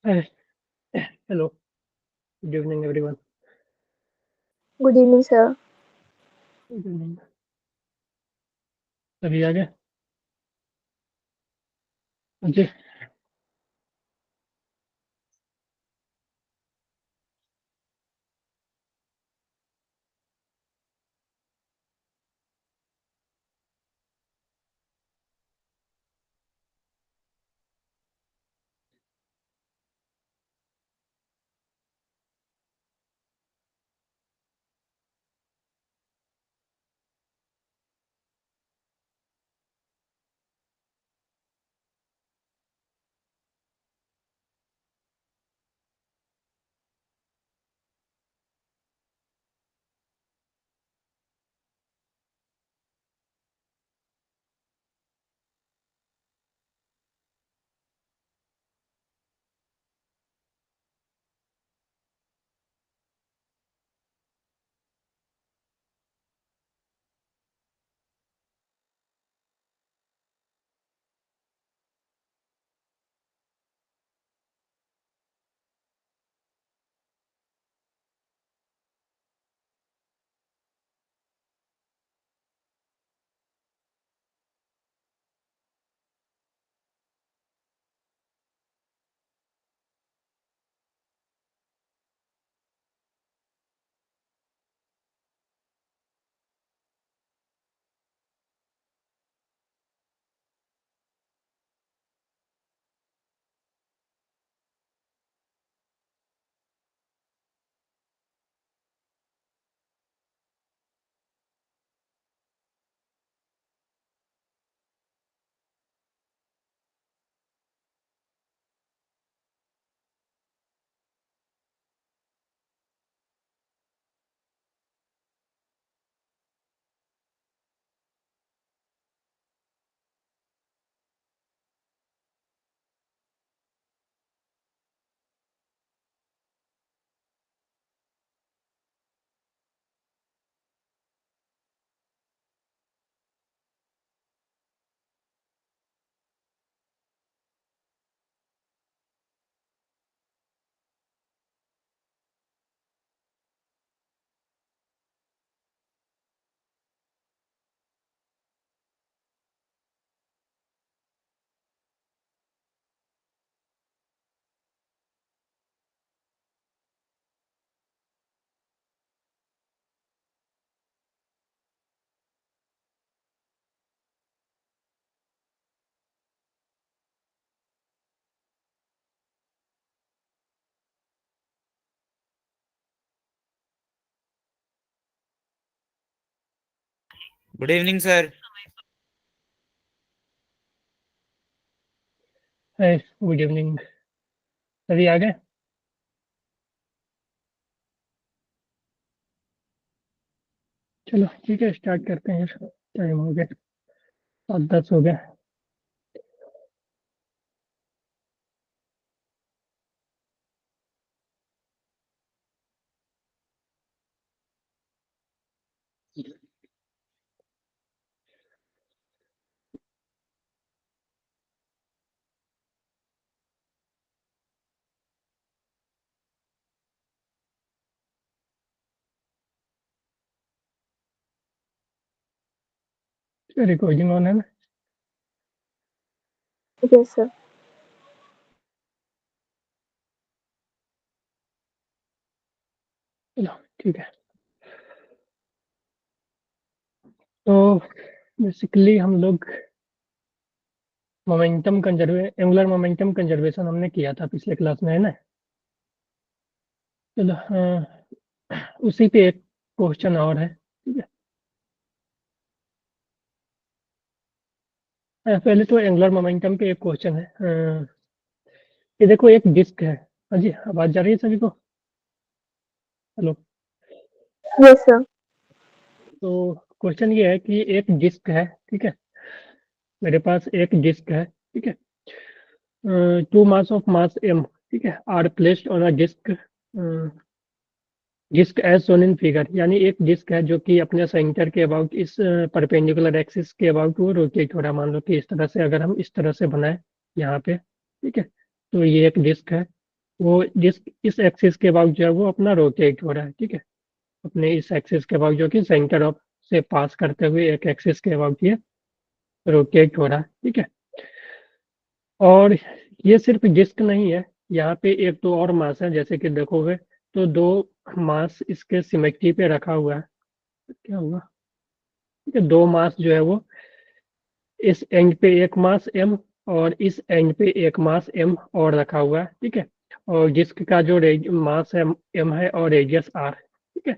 Hi. Hello. Good evening, everyone. Good evening, sir. Good evening. सभी आ गए? जी। Good evening sir. Hi. Good evening. सभी आ गए? चलो ठीक है, स्टार्ट करते हैं। टाइम हो गया, 7:10 हो गया। रिकॉर्डिंग ऑन है ना? Yes, sir. चलो ठीक है। तो बेसिकली हम लोग एंगुलर मोमेंटम कंजर्वेशन हमने किया था पिछले क्लास में, है ना? चलो उसी पे एक क्वेश्चन और है, ठीक है। पहले तो एंगुलर मोमेंटम पे एक क्वेश्चन है। ये देखो, एक डिस्क है। हाँ जी, आवाज जा रही है सभी को? हेलो। Yes, sir. तो क्वेश्चन ये है कि एक डिस्क है, ठीक है। मेरे पास एक डिस्क है, ठीक है। Two mass of mass m, ठीक है, are placed on a disc, disc as shown in figure. यानी एक डिस्क है जो कि अपने सेंटर के अबाउट इस परपेंडिकुलर एक्सिस के अबाउट वो रोटेट हो रहा है। मान लो कि इस तरह से, अगर हम इस तरह से बनाए यहाँ पे, ठीक है, तो ये एक डिस्क है। वो डिस्क इस एक्सिस के अबाउट जो है वो अपना रोटेट हो रहा है, ठीक है, अपने इस एक्सिस के अबाउट जो कि सेंटर ऑफ से पास करते हुए एक एक्सिस के अबाउट ये रोटेट हो रहा है, ठीक है। और ये सिर्फ डिस्क नहीं है, यहाँ पे एक दो और मास है, जैसे कि देखोगे तो दो मास इसके सिमेट्री पे रखा हुआ है। क्या हुआ, ठीक है, दो मास जो है वो इस एंड पे एक मास m और इस एंड पे एक मास m और रखा हुआ है, ठीक है। और डिस्क का जो मास है m है और रेडियस r, ठीक है।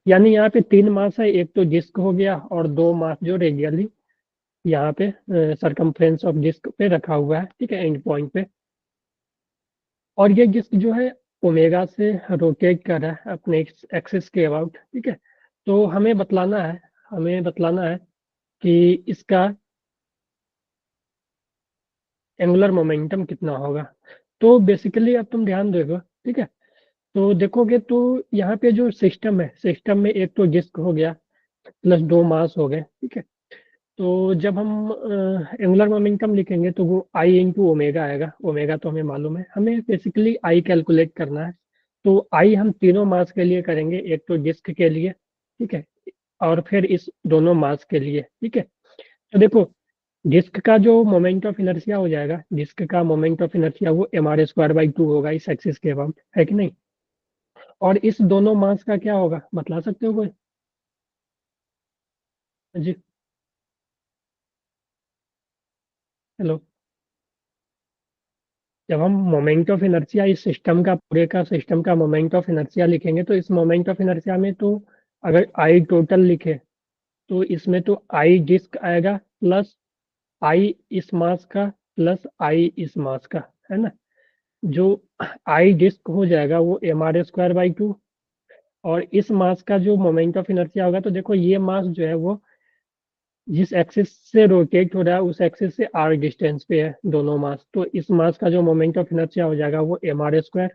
यानी यहाँ पे तीन मास है, एक तो डिस्क हो गया और दो मास जो रेडियली यहाँ पे सरकमफ्रेंस ऑफ डिस्क पे रखा हुआ है, ठीक है, एंड पॉइंट पे। और ये डिस्क जो है ओमेगा से रोटेट कर रहा है अपने एक्सिस के अबाउट, ठीक है। तो हमें बतलाना है कि इसका एंगुलर मोमेंटम कितना होगा। तो बेसिकली अब तुम ध्यान देखो, ठीक है, तो देखोगे तो यहाँ पे जो सिस्टम है, सिस्टम में एक तो डिस्क हो गया प्लस दो मास हो गए, ठीक है। तो जब हम एंगुलर मोमेंटम लिखेंगे तो वो आई इंटू ओमेगा आएगा। ओमेगा तो हमें मालूम है, हमें बेसिकली आई कैलकुलेट करना है। तो आई हम तीनों मास के लिए करेंगे, एक तो डिस्क के लिए, ठीक है, और फिर इस दोनों मास के लिए, ठीक है। तो देखो, डिस्क का जो मोमेंट ऑफ इनर्शिया हो जाएगा, डिस्क का मोमेंट ऑफ इनर्शिया वो mr² by 2 होगा इस एक्सिस के अबाउट, है कि नहीं। और इस दोनों मास का क्या होगा, बतला सकते हो कोई जी। हेलो। जब हम मोमेंट ऑफ इनर्शिया इस सिस्टम का, पूरे का सिस्टम का मोमेंट ऑफ इनर्शिया लिखेंगे, तो इस मोमेंट ऑफ इनर्शिया में तो अगर आई टोटल लिखे तो इसमें तो आई डिस्क आएगा प्लस आई इस मास का प्लस आई इस मास का, है ना। जो आई डिस्क हो जाएगा वो mr² by 2, और इस मास का जो मोमेंट ऑफ इनर्शिया होगा, तो देखो ये मास जो है वो जिस एक्सिस से रोटेट हो रहा है उस एक्सिस से r डिस्टेंस पे है दोनों मास। तो इस मास का जो मोमेंट ऑफ इनर्शिया हो जाएगा वो mr²,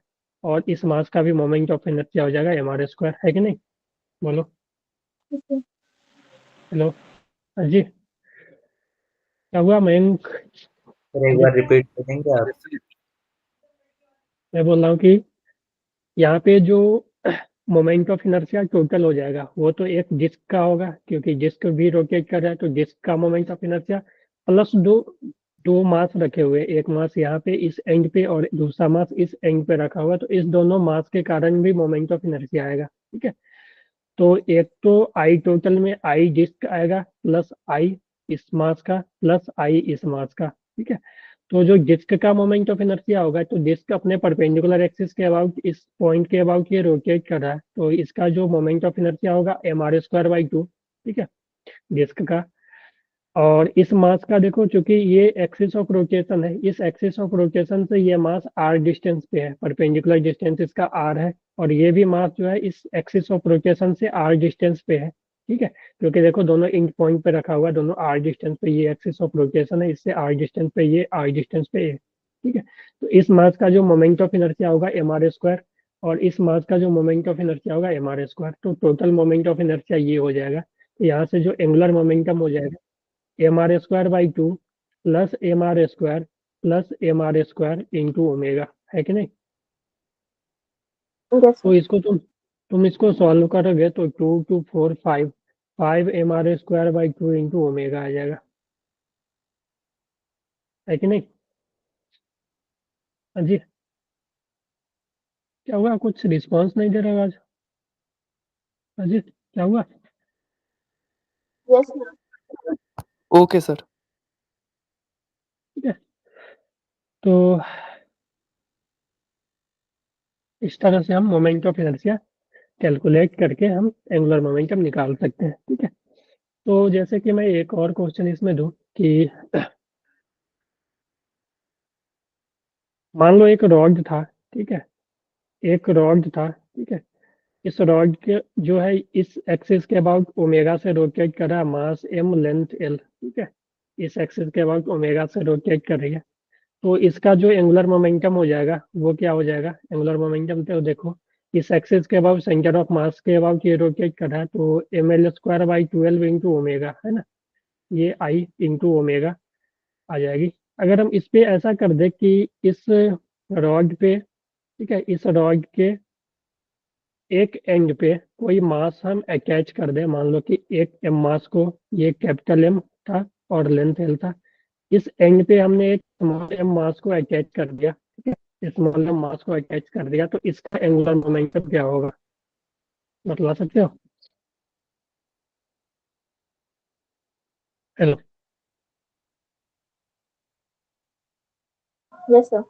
और इस मास का भी मोमेंट ऑफ इनर्शिया हो जाएगा mr², है कि नहीं। बोलो। ठीक है। हेलो। हाँ जी, क्या हुआ मयंक। सर एक हाँ जी, बार रिपीट करेंगे आप? मैं बोल रहा हूँ कि यहाँ पे जो मोमेंट ऑफ इनर्शिया टोटल हो जाएगा वो तो एक डिस्क का होगा, क्योंकि डिस्क भी रोटेट कर रहा है, तो डिस्क का मोमेंट ऑफ इनर्शिया प्लस दो दो मास रखे हुए, एक मास यहाँ पे इस एंड पे और दूसरा मास इस एंड पे रखा हुआ, तो इस दोनों मास के कारण भी मोमेंट ऑफ इनर्शिया आएगा, ठीक है। तो एक तो आई टोटल में आई डिस्क आएगा प्लस आई इस मास का प्लस आई इस मास का, ठीक है। तो जो डिस्क का मोमेंट ऑफ इनर्शिया होगा, तो डिस्क अपने परपेंडिकुलर एक्सिस के अबाउट इस पॉइंट के अबाउट ये रोटेट कर रहा है, तो इसका जो मोमेंट ऑफ इनर्शिया होगा mr²by 2, ठीक है, डिस्क का। और इस मास का देखो, चूंकि ये एक्सिस ऑफ रोटेशन है, इस एक्सिस ऑफ रोटेशन से ये मास r डिस्टेंस पे है, परपेंडिकुलर डिस्टेंस इसका r है, और ये भी मास जो है इस एक्सिस ऑफ रोटेशन से r डिस्टेंस पे है, ठीक है। क्योंकि देखो दोनों इंड पॉइंट पे रखा हुआ है, दोनों r डिस्टेंस पे, ये एक्सिस ऑफ रोटेशन है, इससे r डिस्टेंस पे, ये r डिस्टेंस पे है, ठीक है। तो इस मास का जो मोमेंट ऑफ इनर्शिया होगा mr², और इस मास का जो मोमेंट ऑफ इनर्शिया होगा mr², तो टोटल मोमेंट ऑफ इनर्शिया ये हो जाएगा। तो यहाँ से जो एंगुलर मोमेंटम हो जाएगा mr²by 2 plus mr² into omega, है कि नहीं। यस तो सर। इसको तुम इसको सॉल्व करोगे तो 2 2 4 5 5 mr²by 2 इंटू ओमेगा आ जाएगा, है कि नहीं। हाँ जी, क्या हुआ, कुछ रिस्पॉन्स नहीं दे रहा हो आज। हाँ जी, क्या हुआ। Yes sir. Okay sir. ठीक है, तो इस तरह से हम मोमेंट ऑफ इनर्शिया कैलकुलेट करके हम एंगुलर मोमेंटम निकाल सकते हैं, ठीक है। तो जैसे कि मैं एक और क्वेश्चन इसमें दूं कि मान लो एक रॉड था, ठीक है, एक रॉड था, ठीक है। इस रॉड के जो है इस एक्सिस के अबाउट ओमेगा से रोटेट कर रहा है, मास m लेंथ l, ठीक है, इस एक्सिस के अबाउट ओमेगा से रोटेट कर रही है। तो इसका जो एंगुलर मोमेंटम हो जाएगा वो क्या हो जाएगा, एंगुलर मोमेंटम तो देखो इस एक्सिस के अबाउट सेंटर ऑफ मास के अबाउट ये रोटेट कर रहा है, तो ml² by 12 इंटू ओमेगा, है ना, ये आई इंटू ओमेगा आ जाएगी। अगर हम इस पे ऐसा कर दे कि इस रॉड पे ठीक है, इस रॉड के एक एंड पे कोई मास हम अटैच कर दें, मान लो कि एक एम मास को, ये कैपिटल एम था और लेंथ एल था, इस एंड पे हमने एक स्मॉल एम मास को अटैच कर दिया, ठीक है, स्मॉल एम मास को अटैच कर दिया, तो इसका एंगुलर मोमेंटम क्या होगा, बतला सकते हो? हेलो। Yes, sir.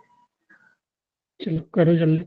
चलो करो जल्दी।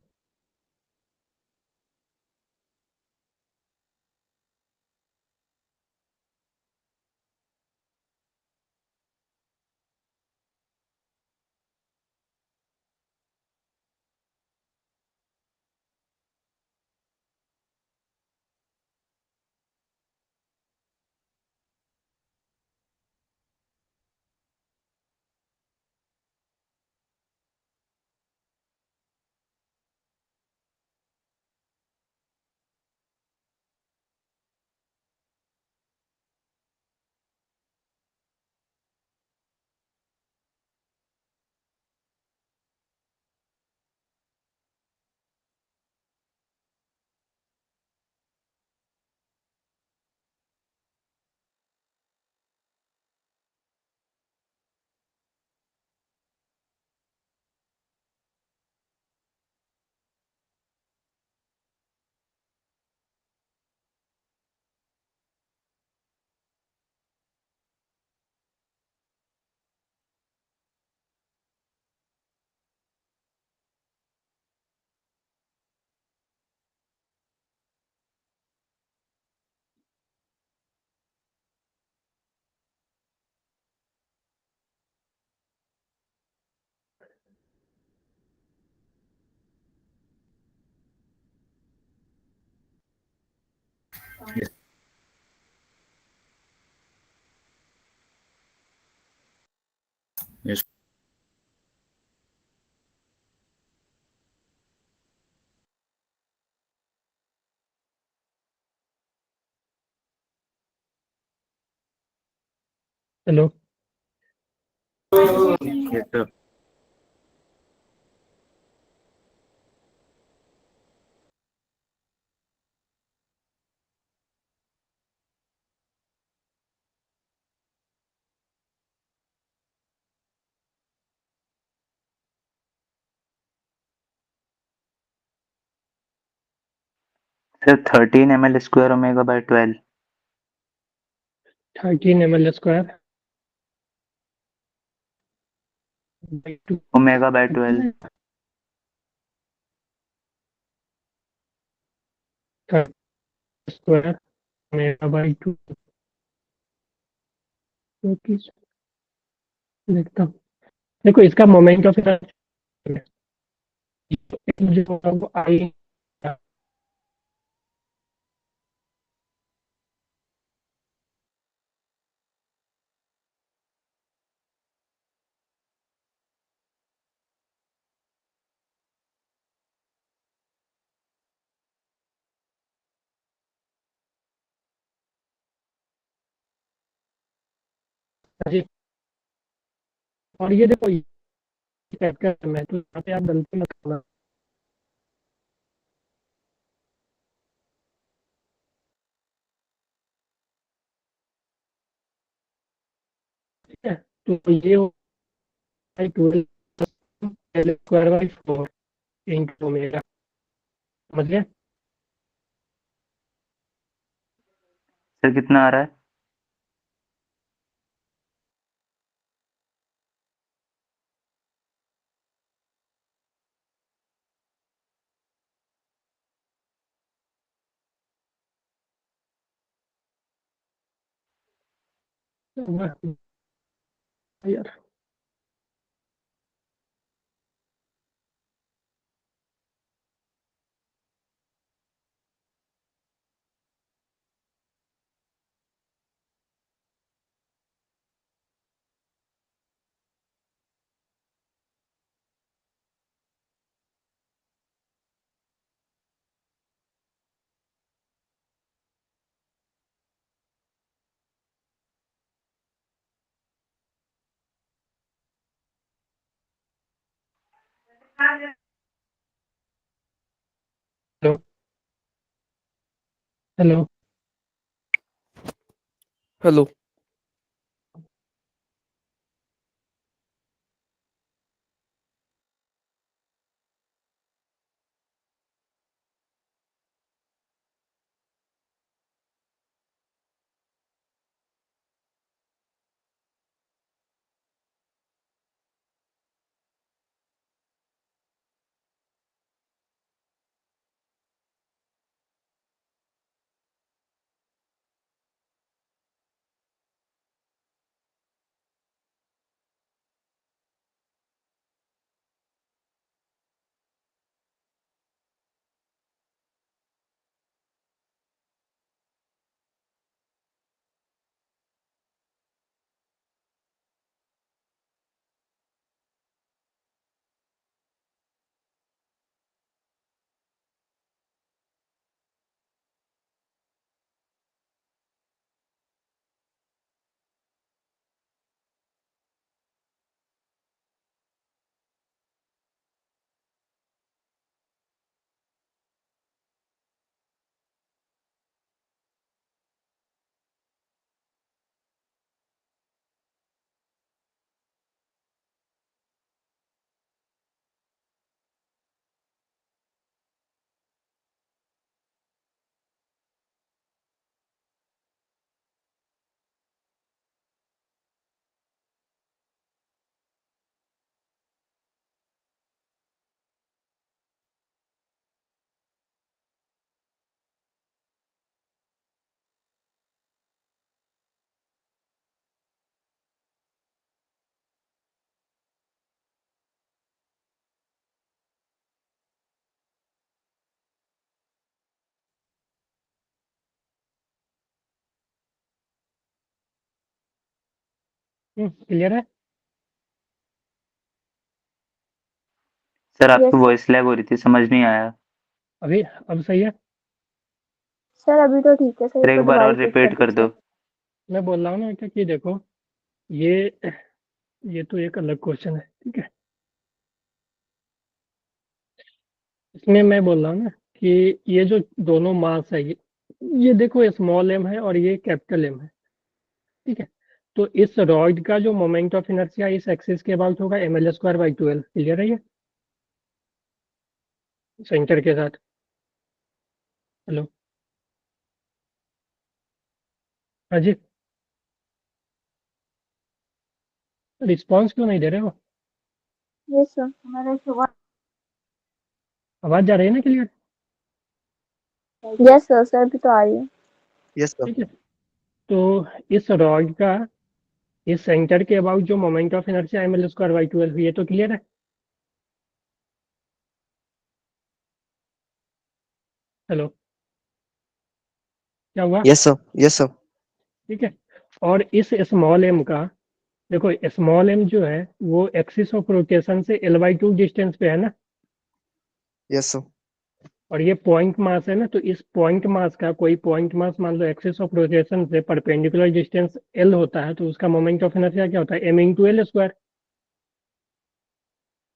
Yes. Hello. Yes, sir. Sir, 13 ml square omega by 12. 13 ml² by 2 Omega by 12. Square mega by 2, देखता हूँ। देखो इसका मोमेंट ऑफ जो होगा वो आई, और ये देखो ये टाइप का है, तो यहाँ पे आप गलती मत करना। ठीक है, तो ये हो 12 L² by 4 इंटू ओमेगा, समझ गए? सर कितना आ रहा है? यार हेलो। हेलो। क्लियर है? सर आपकी Yes. वॉइस लैग हो रही थी, समझ नहीं आया। अभी अब सही है? सर अभी तो ठीक है सर, सर इसको एक बार दोबारा और चेक रिपीट कर दो। मैं बोल रहा हूँ ना कि देखो, ये तो एक अलग क्वेश्चन है, ठीक है। इसमें मैं बोल रहा हूँ ना कि ये जो दोनों मास है, ये देखो स्मॉल एम है और ये कैपिटल एम है, ठीक है। तो इस रॉड का जो मोमेंट ऑफ इनर्शिया इस एक्सिस के अबाउट होगा ml²/12। क्लियर है ये? सेंटर के साथ। हेलो। हाँ जी। रिस्पॉन्स क्यों नहीं दे रहे हो? यस सर, हमारा शुगर। आवाज जा रही है ना क्लियर? यस सर, सर अभी तो आ रही है। Yes sir. ठीक है। तो इस रॉड का इस सेंटर के अबाउट जो मोमेंट ऑफ इनर्शिया ml²/12, ये तो क्लियर है? हेलो। क्या हुआ? Yes sir. Yes sir. ठीक है। और इस स्मॉल एम का, देखो स्मॉल एम जो है वो एक्सिस ऑफ रोटेशन से l/2 डिस्टेंस पे है ना, यस सर। और ये पॉइंट मास है ना, तो इस पॉइंट मास का कोई पॉइंट मास मान लो एक्सिस ऑफ रोटेशन से परपेंडिकुलर डिस्टेंस l होता है, तो उसका मोमेंट ऑफ इनर्शिया क्या होता है? m×l²।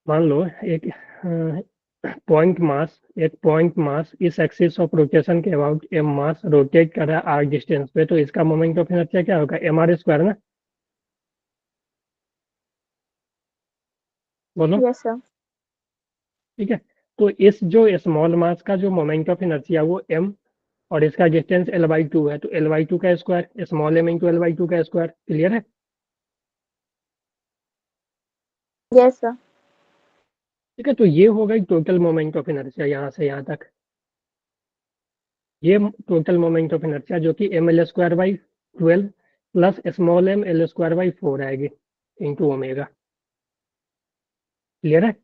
मान लो एक पॉइंट मास इस एक्सिस ऑफ रोटेशन के अबाउट m मास रोटेट कर रहा है r डिस्टेंस पे, तो इसका मोमेंट ऑफ इनर्शिया क्या होगा? mr² ना। बोलो। Yes sir. ठीक है। तो इस जो स्मॉल मास का जो मोमेंट ऑफ इनर्शिया वो m, और इसका डिस्टेंस l/2 है, तो l/2 का square small m into l/2 का स्क्वायर। क्लियर है? Yes sir. ठीक है। तो ये हो गई टोटल मोमेंट ऑफ इनर्शिया यहाँ से यहाँ तक। ये टोटल मोमेंट ऑफ इनर्शिया जो कि ml²/12 plus small m l²/4 आएगी इंटू ओमेगा। क्लियर है?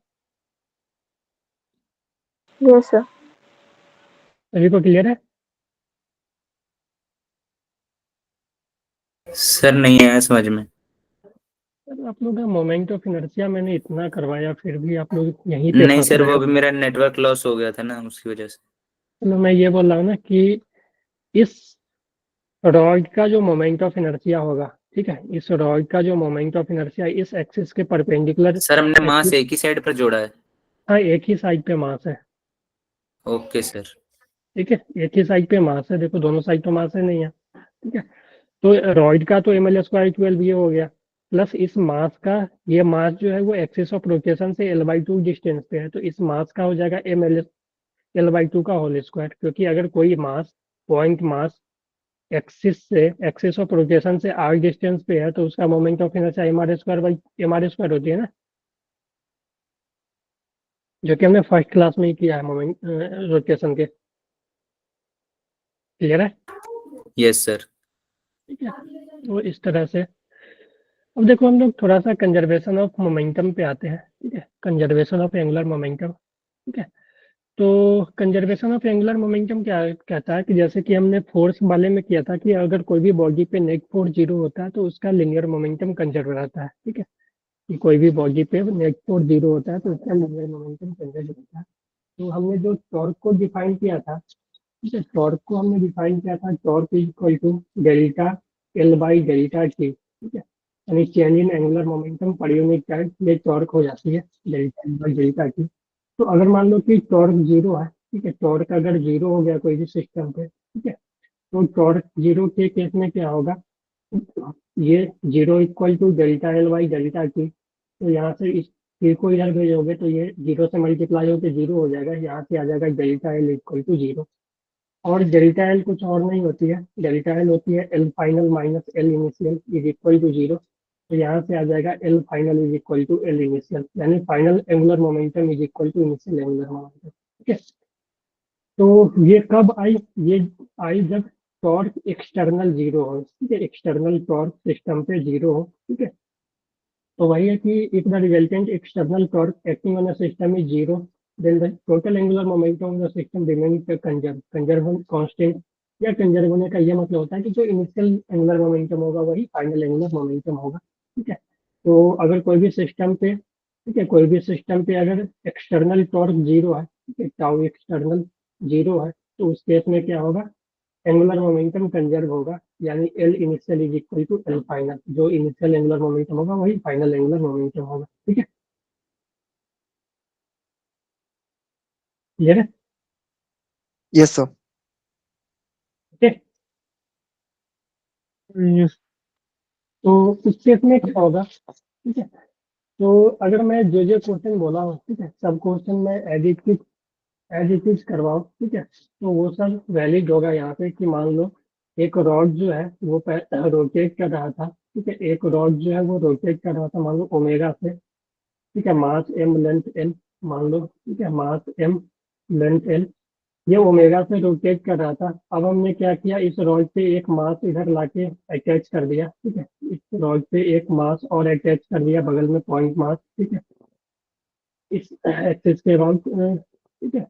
Yes sir. सभी को क्लियर है? सर नहीं आया समझ में। सर आप लोग का मोमेंट ऑफ इनर्शिया मैंने इतना करवाया, फिर भी आप लोग यहीं पे नहीं फंस सर, रहे वो हो। अभी मेरा नेटवर्क लॉस हो गया था ना, उसकी वजह से। तो मैं ये बोल रहा हूँ ना कि इस रॉड का जो मोमेंट ऑफ इनर्शिया होगा, ठीक है, इस रॉड का जो मोमेंट ऑफ इनर्शिया इस एक्सिस के परपेंडिकुलर सर हमने मास एक्सिस, एक ही साइड पर जोड़ा है। हाँ एक ही साइड पे मास है। Okay sir. ठीक है, एक ही साइड पे मास है, देखो दोनों साइड तो मास है नहीं है, ठीक है। तो रॉइड का तो ml स्क्वायर 12 ये हो गया, प्लस इस मास का, ये मास जो है वो एक्सिस ऑफ रोटेशन से L/2 डिस्टेंस पे है, तो इस मास का हो जाएगा L/2 का होल स्क्वायर, क्योंकि अगर कोई mass, point mass axis of rotation से r डिस्टेंस पे है तो उसका मोमेंट ऑफ इनर्शिया mr² होती है ना, जो कि हमने फर्स्ट क्लास में ही किया है मोमेंट रोटेशन के। क्लियर है? Yes sir. ठीक है, तो इस तरह से अब देखो हम लोग थोड़ा सा कंजर्वेशन ऑफ मोमेंटम पे आते हैं। ठीक है, कंजर्वेशन ऑफ एंगुलर मोमेंटम। ठीक है, तो कंजर्वेशन ऑफ एंगुलर मोमेंटम क्या कहता है कि जैसे कि हमने फोर्स वाले में किया था कि अगर कोई भी बॉडी पे नेट फोर्स 0 होता है तो उसका लिनियर मोमेंटम कंजर्व रहता है। ठीक है, कि कोई भी बॉडी पे नेट फोर्स 0 होता है तो उसका लिनियर मोमेंटम कंजर्व रहता है। तो हमने जो टॉर्क को डिफाइन किया था, ठीक है, टॉर्क को हमने डिफाइन किया था, torque is equal to delta L/डेल्टा T। ठीक है, यानी change in angular momentum per unit time, ये टॉर्क हो जाती है डेल्टा L/डेल्टा T। तो अगर मान लो कि टॉर्क 0 है, ठीक है, टॉर्क अगर 0 हो गया कोई भी सिस्टम पे, ठीक है, तो टॉर्क 0 के केस में क्या होगा, ये 0 इक्वल टू डेल्टा L/डेल्टा T। तो यहाँ से इस T को इधर भेजोगे तो ये 0 से मल्टीप्लाई होकर 0 हो जाएगा, यहाँ से आ जाएगा डेल्टा L इक्वल टू 0। और डेल्टा एल कुछ और नहीं होती है, डेल्टा एल होती है L final minus L initial is equal to 0। तो यहाँ से आ जाएगा L final is equal to L initial, यानी final angular momentum is equal to initial angular momentum. ठीक है, तो ये कब आई, ये आई जब टॉर्क एक्सटर्नल 0 हो। ठीक है, एक्सटर्नल टॉर्क सिस्टम पे 0 हो। ठीक है, तो वही है कि if the resultant external torque acting on a system is zero, then the total angular momentum of the system remains conserved constant। या कंजर्व होने का ये मतलब होता है कि जो इनिशियल एंगुलर मोमेंटम होगा वही फाइनल एंगुलर मोमेंटम होगा। ठीक है, तो अगर कोई भी सिस्टम पे, ठीक है, कोई भी सिस्टम पे अगर एक्सटर्नल टॉर्क 0 है, ठीक है, टाउ एक्सटर्नल 0 है, तो उस केस में क्या होगा, एंगुलर मोमेंटम कंजर्व होगा, यानी L initial is equal to L final. जो इनिशियल एंगुलर मोमेंटम होगा वही फाइनल एंगुलर मोमेंटम होगा। ठीक है, क्लियर है? Yes, sir. ओके, तो इस केस में क्या होगा, ठीक है, तो अगर मैं जो क्वेश्चन बोला हूँ, ठीक है, सब क्वेश्चन में एडिटिव करवाओ, ठीक है, तो वो सब वैलिड होगा यहाँ पे कि मान लो एक रॉड जो है वो रोटेट कर रहा था। ठीक है, एक रॉड जो है वो रोटेट कर रहा था मान लो ओमेगा से। ठीक है, मास m लेंथ l मान लो। ठीक है, मास m लेंथ l, ये ओमेगा से रोटेट कर रहा था। अब हमने क्या किया, इस रॉड पे एक मास इधर लाके अटैच कर दिया। ठीक है, इस रॉड पे एक मास और अटैच कर दिया बगल में पॉइंट मास। ठीक है, इस एक्सिस के अराउंड। ठीक है,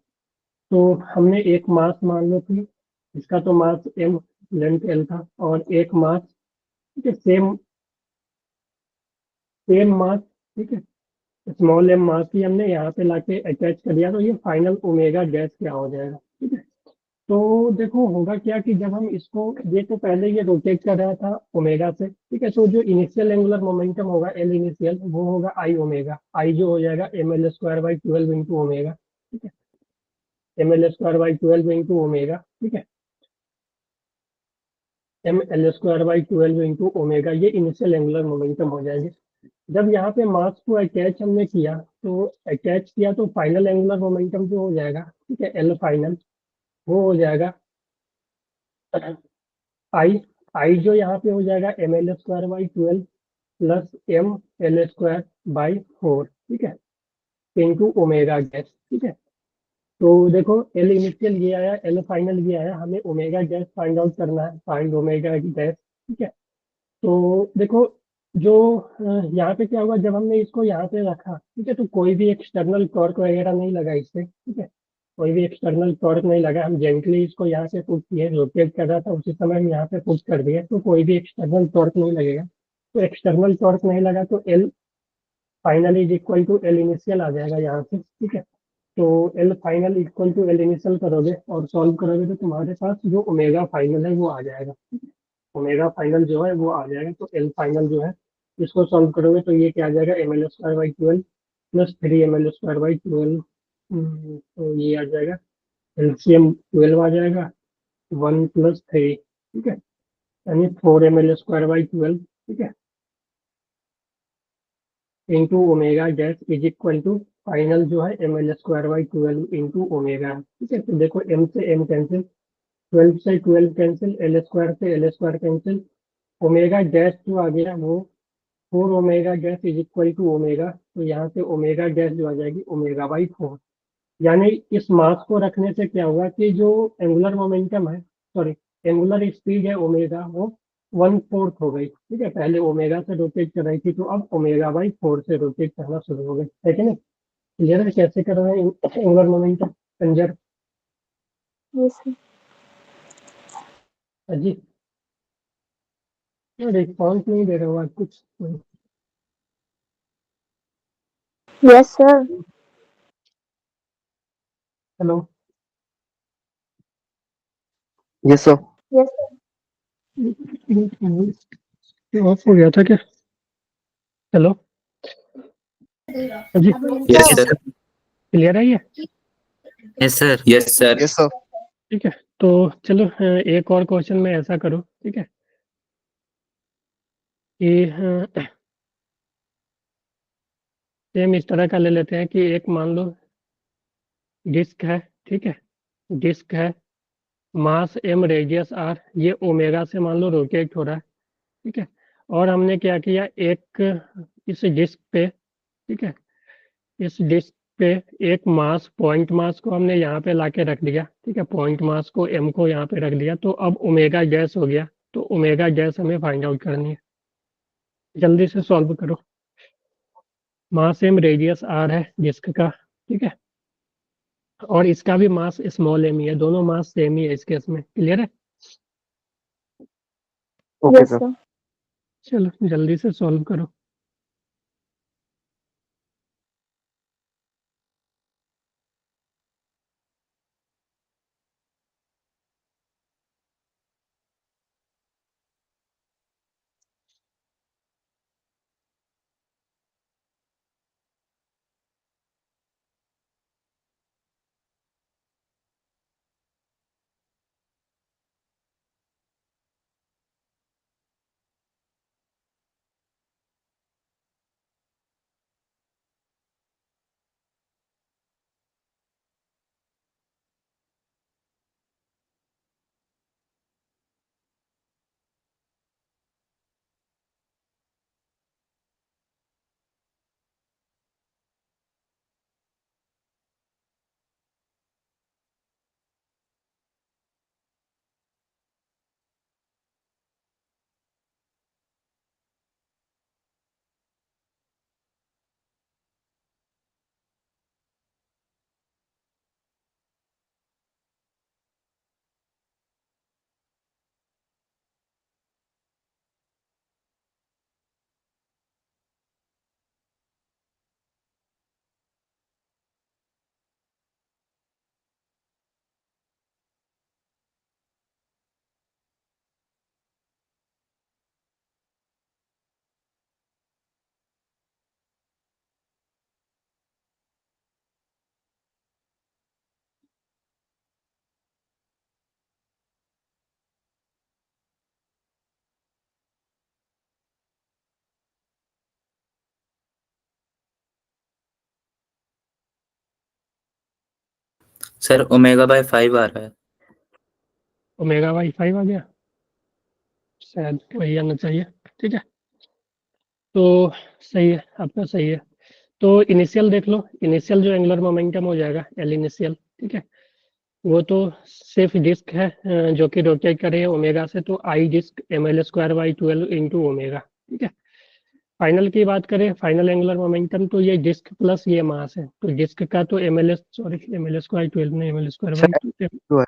तो हमने एक मास मान लो कि इसका तो मास m लेंथ l था, और एक मास, ठीक है, सेम सेम मास, ठीक है, स्मॉल m मास ही हमने यहाँ पे लाके अटैच कर दिया, तो ये फाइनल ओमेगा गैस क्या हो जाएगा। ठीक है, तो देखो होगा क्या कि जब हम इसको, ये तो पहले ये रोटेट कर रहा था ओमेगा से। ठीक है, तो जो इनिशियल एंगुलर मोमेंटम होगा एल इनिशियल, वो होगा आई ओमेगा, आई जो हो जाएगा ml²/12 इंटू ओमेगा। ठीक है, ml²/12 इंटू ओमेगा। ठीक है, ml²/12 इंटू ओमेगा, ये इनिशियल एंगुलर मोमेंटम हो जाएगी। जब यहाँ पे मास को अटैच हमने किया, तो अटैच किया तो फाइनल एंगुलर मोमेंटम जो हो जाएगा, ठीक है, एल फाइनल, वो हो जाएगा आई, आई जो यहाँ पे हो जाएगा ml²/12 प्लस ml²/4। ठीक है, इंटू ओमेगा गैस। ठीक है, तो देखो एल इनिशियल ये आया, एल फाइनल ये आया, हमें ओमेगा गैस फाइंड आउट करना है, फाइंड ओमेगा गैस। ठीक है, तो देखो जो यहाँ पे क्या हुआ, जब हमने इसको यहाँ पे रखा, ठीक है, तो कोई भी एक्सटर्नल टॉर्क वगैरह नहीं लगा इससे। ठीक है, कोई भी एक्सटर्नल टॉर्क नहीं लगा, हम जेंटली इसको यहाँ से पुश किए, रोटेट कर रहा था उसी समय हम यहाँ पे पुश कर दिए, तो कोई भी एक्सटर्नल टॉर्क नहीं लगेगा। तो एक्सटर्नल टॉर्क नहीं लगा तो L final is equal to L initial आ जाएगा यहाँ से। ठीक है, तो L final equal to L initial करोगे और सॉल्व करोगे तो तुम्हारे पास जो ओमेगा फाइनल है वो आ जाएगा। ओमेगा फाइनल जो है वो आ जाएगा, तो एल फाइनल जो है इसको सॉल्व करोगे तो ये क्या आ जाएगा, ml²/12 प्लस 3 ml²/12। तो ये आ जाएगा एलसीएम 12 आ जाएगा, 1 + 3, ठीक है, यानी 4 ml²/12, ठीक है, into omega dash is equal to final जो है ml²/12 इंटू ओमेगा, ठीक है। तो देखो m से m कैंसिल, 12 से 12 कैंसिल, L² से L² कैंसिल, ओमेगा गैस जो आ गया वो 4 omega dash is equal to omega, तो यहाँ से ओमेगा गैस जो आ जाएगी ω/4, यानी इस मास को रखने से क्या हुआ कि जो एंगुलर मोमेंटम है, सॉरी एंगुलर स्पीड है ओमेगा, वो 1/4 हो गई, ठीक है। पहले ओमेगा से रोटेट कर रही थी, तो अब ω/4 से रोटेट करना शुरू हो गई, है कि नहीं? क्लियर है कैसे कर रहे हैं angular momentum Kanjar Yes, sir. जी? रिस्पॉन्स नहीं दे रहे हो आज कुछ? Yes, sir. Hello? Yes, sir. Yes, sir. Of हो गया था क्या? हेलो जी, यस सर। क्लियर है ये? Yes sir. Yes sir. Yes, sir. ठीक है, तो चलो एक और क्वेश्चन में ऐसा करो, ठीक है, कि सेम इस तरह का ले लेते हैं कि एक मान लो डिस्क है, ठीक है, डिस्क है, मास m, रेडियस r, ये ओमेगा से मान लो रोटेट हो रहा है, ठीक है, और हमने क्या किया, एक इस डिस्क पे, ठीक है, इस डिस्क पे एक मास, पॉइंट मास को हमने यहाँ पे लाके रख दिया, ठीक है, पॉइंट मास को m को यहाँ पे रख दिया, तो अब ओमेगा गैस हो गया, तो ओमेगा गैस हमें फाइंड आउट करनी है, जल्दी से सॉल्व करो। मास m, रेडियस r है डिस्क का, ठीक है, और इसका भी मास स्मॉल m ही है, दोनों मास सेम ही है इस केस में, क्लियर है? Okay, Yes, sir. sir. चलो जल्दी से सॉल्व करो। सर ω/5 आ रहा है। ω/5 आ गया, शायद वही आना चाहिए, ठीक है, तो सही है, आपका सही है। तो इनिशियल देख लो, इनिशियल जो एंगुलर मोमेंटम हो जाएगा एल इनिशियल, ठीक है, वो तो सिर्फ डिस्क है जो कि रोटेट कर रही है ओमेगा से, तो आई डिस्क ml²/12 इंटू ओमेगा, ठीक है। फाइनल की बात करें, फाइनल एंगुलर मोमेंटम, तो ये डिस्क प्लस ये मास है, तो डिस्क का तो ml²/12 नहीं, ml²/2 Two है.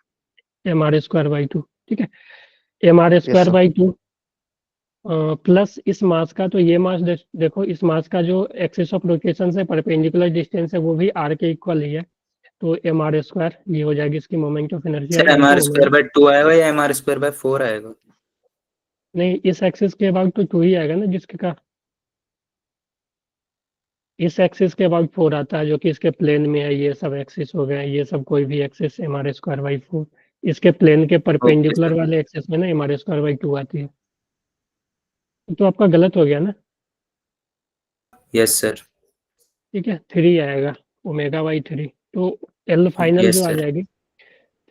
mr²/2, ठीक है, mr² Yes, sir. By two plus इस मास का, तो ये मास देखो, इस मास का जो एक्सिस ऑफ रोटेशन से परपेंडिकुलर डिस्टेंस है वो भी r के इक्वल ही है, तो mr², ये हो जाएगी इसकी moment of inertia sir into omega. mr²/2 आएगा या mr²/4 आएगा? नहीं, इस एक्सिस के बाद तो 2 ही आएगा ना डिस्क का, इस एक्सिस के अबाउट 4 आता है जो कि इसके प्लेन में है। ये सब एक्सिस हो गए, ये सब कोई भी एक्सिस mr²/4 इसके प्लेन के परपेंडिकुलर सर वाले एक्सिस में ना mr²/2 आती है। तो आपका गलत हो गया ना। यस सर ठीक है, 3 आएगा ω/3। तो एल फाइनल यस जो आ सर जाएगी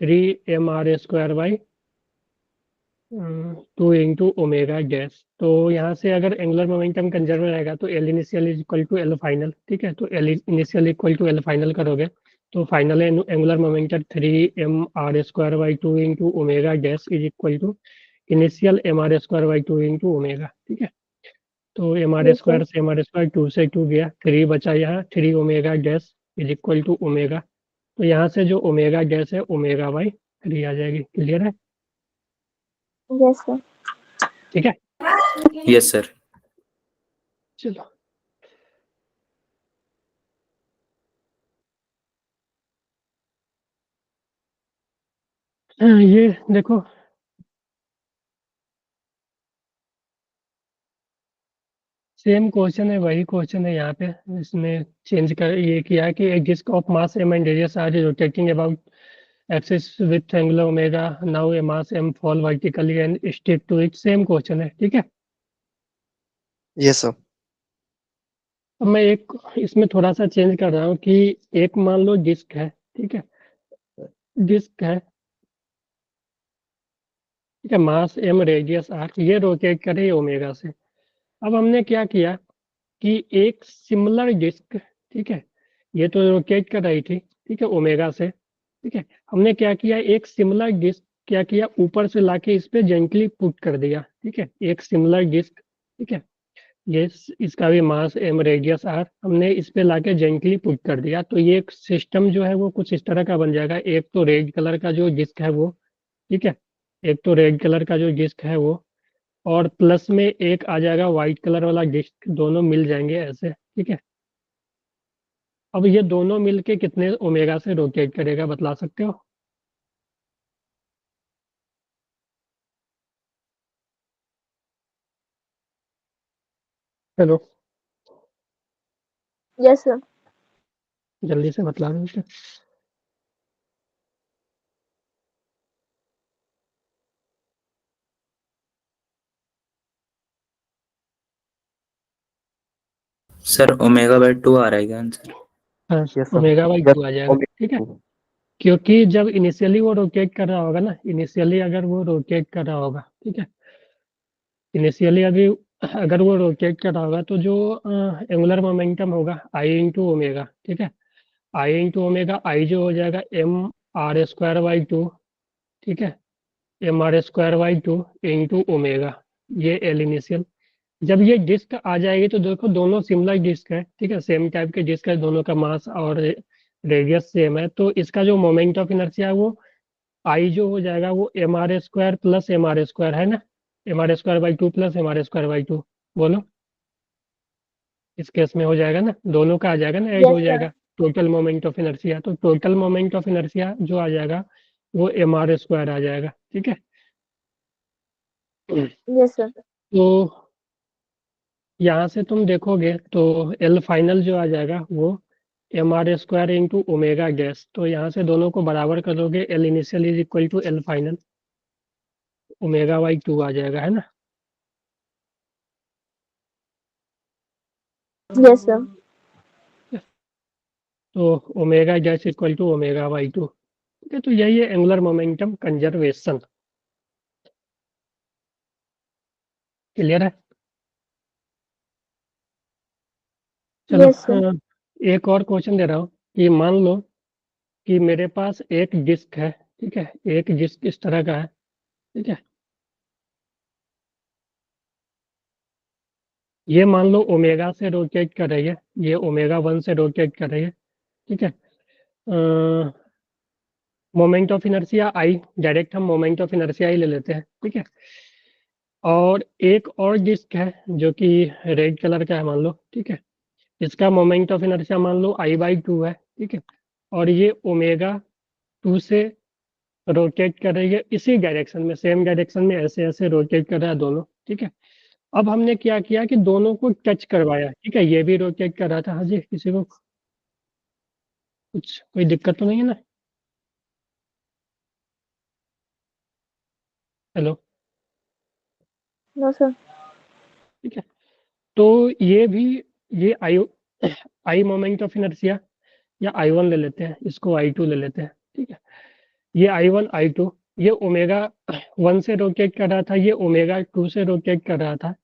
3mr²/2 इंटू ओमेगा डैश। तो यहाँ से अगर एंगुलर मोमेंटम कंजर्व रहेगा तो L initial is equal to L final. ठीक है, तो L initial equal to L final करोगे तो final angular momentum 3mr²/2 into omega dash is equal to initial mr²/2 into omega. ठीक है, तो M R Yes, sir. Square से mr², 2 से 2 गया, 3 बचा यहाँ, 3 omega dash is equal to omega. तो यहाँ से जो ओमेगा डैश है ω/3 आ जाएगी। क्लियर है? Yes, sir. ठीक है, यस सर चलो। हाँ, ये देखो, सेम क्वेश्चन है, वही क्वेश्चन है यहाँ पे। इसमें चेंज कर ये किया है कि एक disc of mass m and radius R rotating about axis with angular omega, now a mass m fall vertically and stick to it. Same question है। ठीक है, Yes, sir. अब मैं एक इसमें थोड़ा सा चेंज कर रहा हूँ कि एक मान लो डिस्क है। ठीक है, डिस्क है। ठीक है, मास m रेडियस r, ये रोटेट कर रही है ओमेगा से। अब हमने क्या किया कि एक सिमिलर डिस्क, ठीक है, ये तो रोटेट कर रही थी, ठीक है, ओमेगा से। ठीक है, हमने क्या किया, एक सिमिलर डिस्क क्या किया, ऊपर से लाके इस पे जेंटली पुट कर दिया। ठीक है, एक सिमिलर डिस्क, ठीक है, ये इसका भी मास m रेडियस r, हमने इस पे लाके जेंटली पुट कर दिया। तो ये एक सिस्टम जो है वो कुछ इस तरह का बन जाएगा। एक तो रेड कलर का जो डिस्क है वो, ठीक है, एक तो रेड कलर का जो डिस्क है वो, और प्लस में एक आ जाएगा व्हाइट कलर वाला डिस्क, दोनों मिल जाएंगे ऐसे। ठीक है, अब ये दोनों मिलके कितने ओमेगा से रोटेट करेगा बतला सकते हो? चलो Yes, sir. जल्दी से बतला दो इसे। सर ω/2 आ रहा है क्या आंसर? हाँ, Yes, sir. ω/2 आ जाएगा। Omega ठीक है, 2. क्योंकि जब इनिशियली वो रोटेट कर रहा होगा ना, इनिशियली अगर वो रोटेट कर रहा होगा, ठीक है, इनिशियली अभी अगर वो रोटेट कर रहा होगा तो जो एंगुलर मोमेंटम होगा आई इंटू ओमेगा। ठीक है, आई इंटू ओमेगा, आई जो हो जाएगा mr²/2। ठीक है, mr²/2 इंटू ओमेगा, ये एल इनिशियल। जब ये डिस्क आ जाएगी तो देखो दोनों सिमिलर डिस्क है। ठीक है, सेम टाइप के डिस्क है, दोनों का मास और रेडियस सेम है। तो इसका जो मोमेंट ऑफ इनर्शिया है वो आई जो हो जाएगा वो mr² प्लस mr² है ना, mr²/2 प्लस mr²/2। बोलो, इस केस में हो जाएगा ना, दोनों का आ जाएगा ना, ऐड Yes, हो sir. जाएगा टोटल मोमेंट ऑफ इनर्शिया। तो टोटल मोमेंट ऑफ इनर्शिया जो आ जाएगा वो mr² आ जाएगा। ठीक है, Yes, sir. तो यहाँ से तुम देखोगे तो एल फाइनल जो आ जाएगा वो mr² इंटू ओमेगा डैश। तो यहाँ से दोनों को बराबर करोगे, L initial is equal to L final, ω/2 आ जाएगा, है ना। Yes, sir. तो ओमेगा डैश इक्वल टू ω/2। ठीक है, तो यही है एंगुलर मोमेंटम कंजर्वेशन। क्लियर है? चलो, Yes, sir. एक और क्वेश्चन दे रहा हूँ कि मान लो कि मेरे पास एक डिस्क है। ठीक है, एक डिस्क इस तरह का है। ठीक है, ये मान लो ओमेगा से रोटेट कर रही है, ये ω1 से रोटेट कर रही है। ठीक है, moment of inertia I, direct हम मोमेंट ऑफ इनर्शिया ही ले लेते हैं। ठीक है, और एक और डिस्क है जो कि रेड कलर का है मान लो। ठीक है, इसका मोमेंट ऑफ इनर्शिया मान लो I/2 है। ठीक है, और ये ω2 से रोटेट कर रही है इसी डायरेक्शन में, सेम डायरेक्शन में, ऐसे ऐसे रोटेट कर रहा है दोनों। ठीक है, अब हमने क्या किया कि दोनों को टच करवाया, ठीक है, ये भी रोटेट कर रहा था। हाँ जी, किसी को कुछ कोई दिक्कत तो नहीं है ना? Hello, no sir. ठीक है। तो ये भी, ये आई मोमेंट ऑफ इनर्शिया या I1 ले लेते हैं, इसको I2 ले लेते हैं, ठीक है। ये I1 I2, ये ओमेगा 1 से रोटेट कर रहा था, ये ओमेगा 2 से रोटेट कर रहा था।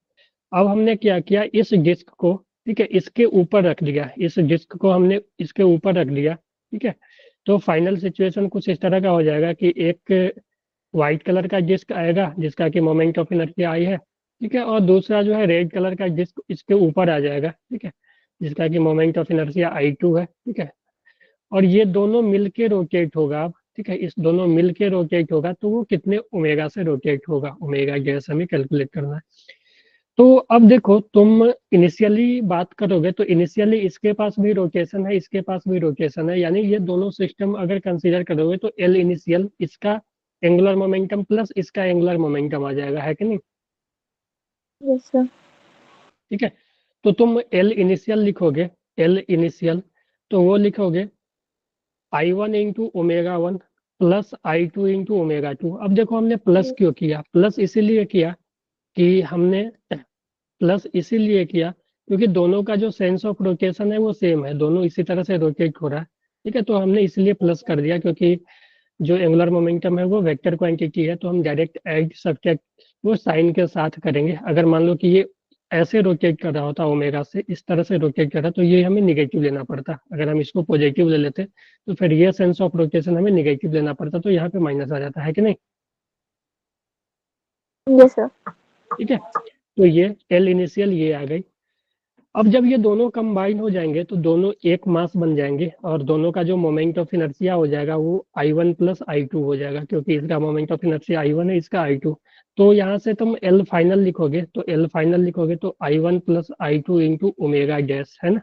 अब हमने क्या किया, इस डिस्क को, ठीक है, इसके ऊपर रख लिया, इस डिस्क को हमने इसके ऊपर रख लिया, ठीक है। तो फाइनल सिचुएशन कुछ इस तरह का हो जाएगा कि एक व्हाइट कलर का डिस्क आएगा जिसका कि मोमेंट ऑफ इनर्शिया आई है, ठीक है, और दूसरा जो है रेड कलर का डिस्क इसके ऊपर आ जाएगा, ठीक है, जिसका कि मोमेंट ऑफ इनर्शिया I2 है, ठीक है। और ये दोनों मिलके रोटेट होगा अब, ठीक है, इस दोनों मिलके रोटेट होगा तो वो कितने ओमेगा से रोटेट होगा, ओमेगा गैस हमें कैलकुलेट करना है। तो अब देखो, तुम इनिशियली बात करोगे तो इनिशियली इसके पास भी रोटेशन है, इसके पास भी रोटेशन है, यानी ये दोनों सिस्टम अगर कंसीडर करोगे तो एल इनिशियल इसका एंगुलर मोमेंटम प्लस इसका एंगुलर मोमेंटम आ जाएगा, है कि नहीं? Yes sir. ठीक है। तो तुम एल इनिशियल लिखोगे, एल इनिशियल, तो वो लिखोगे I1 into omega 1 plus I2 into omega 2। अब देखो हमने प्लस क्यों किया, प्लस इसीलिए किया कि हमने प्लस इसीलिए किया क्योंकि दोनों का जो सेंस ऑफ रोटेशन है वो सेम है, दोनों इसी तरह से रोटेट हो रहा है, ठीक है। तो हमने इसलिए प्लस कर दिया क्योंकि जो एंगुलर मोमेंटम है वो वेक्टर क्वांटिटी है, तो हम डायरेक्ट ऐड सब्ट्रैक्ट वो साइन के साथ करेंगे। अगर मान लो कि ये ऐसे रोटेट कर रहा होता ओमेगा से, इस तरह से रोटेट कर रहा, तो ये हमें निगेटिव लेना पड़ता। अगर हम इसको पॉजिटिव ले लेते तो फिर ये सेंस ऑफ रोटेशन हमें निगेटिव लेना पड़ता, तो यहाँ पे माइनस आ जाता है कि नहीं? Yes sir. ठीक है। तो ये एल इनिशियल ये आ गई। अब जब ये दोनों कंबाइन हो जाएंगे तो दोनों एक मास बन जाएंगे और दोनों का जो मोमेंट ऑफ इनर्शिया हो जाएगा वो I1 प्लस I2 हो जाएगा, क्योंकि इसका मोमेंट ऑफ इनर्शिया I1 है, इसका I2। तो यहाँ से तुम L फाइनल लिखोगे, तो L फाइनल लिखोगे तो I1 plus I2 into omega dash, है ना।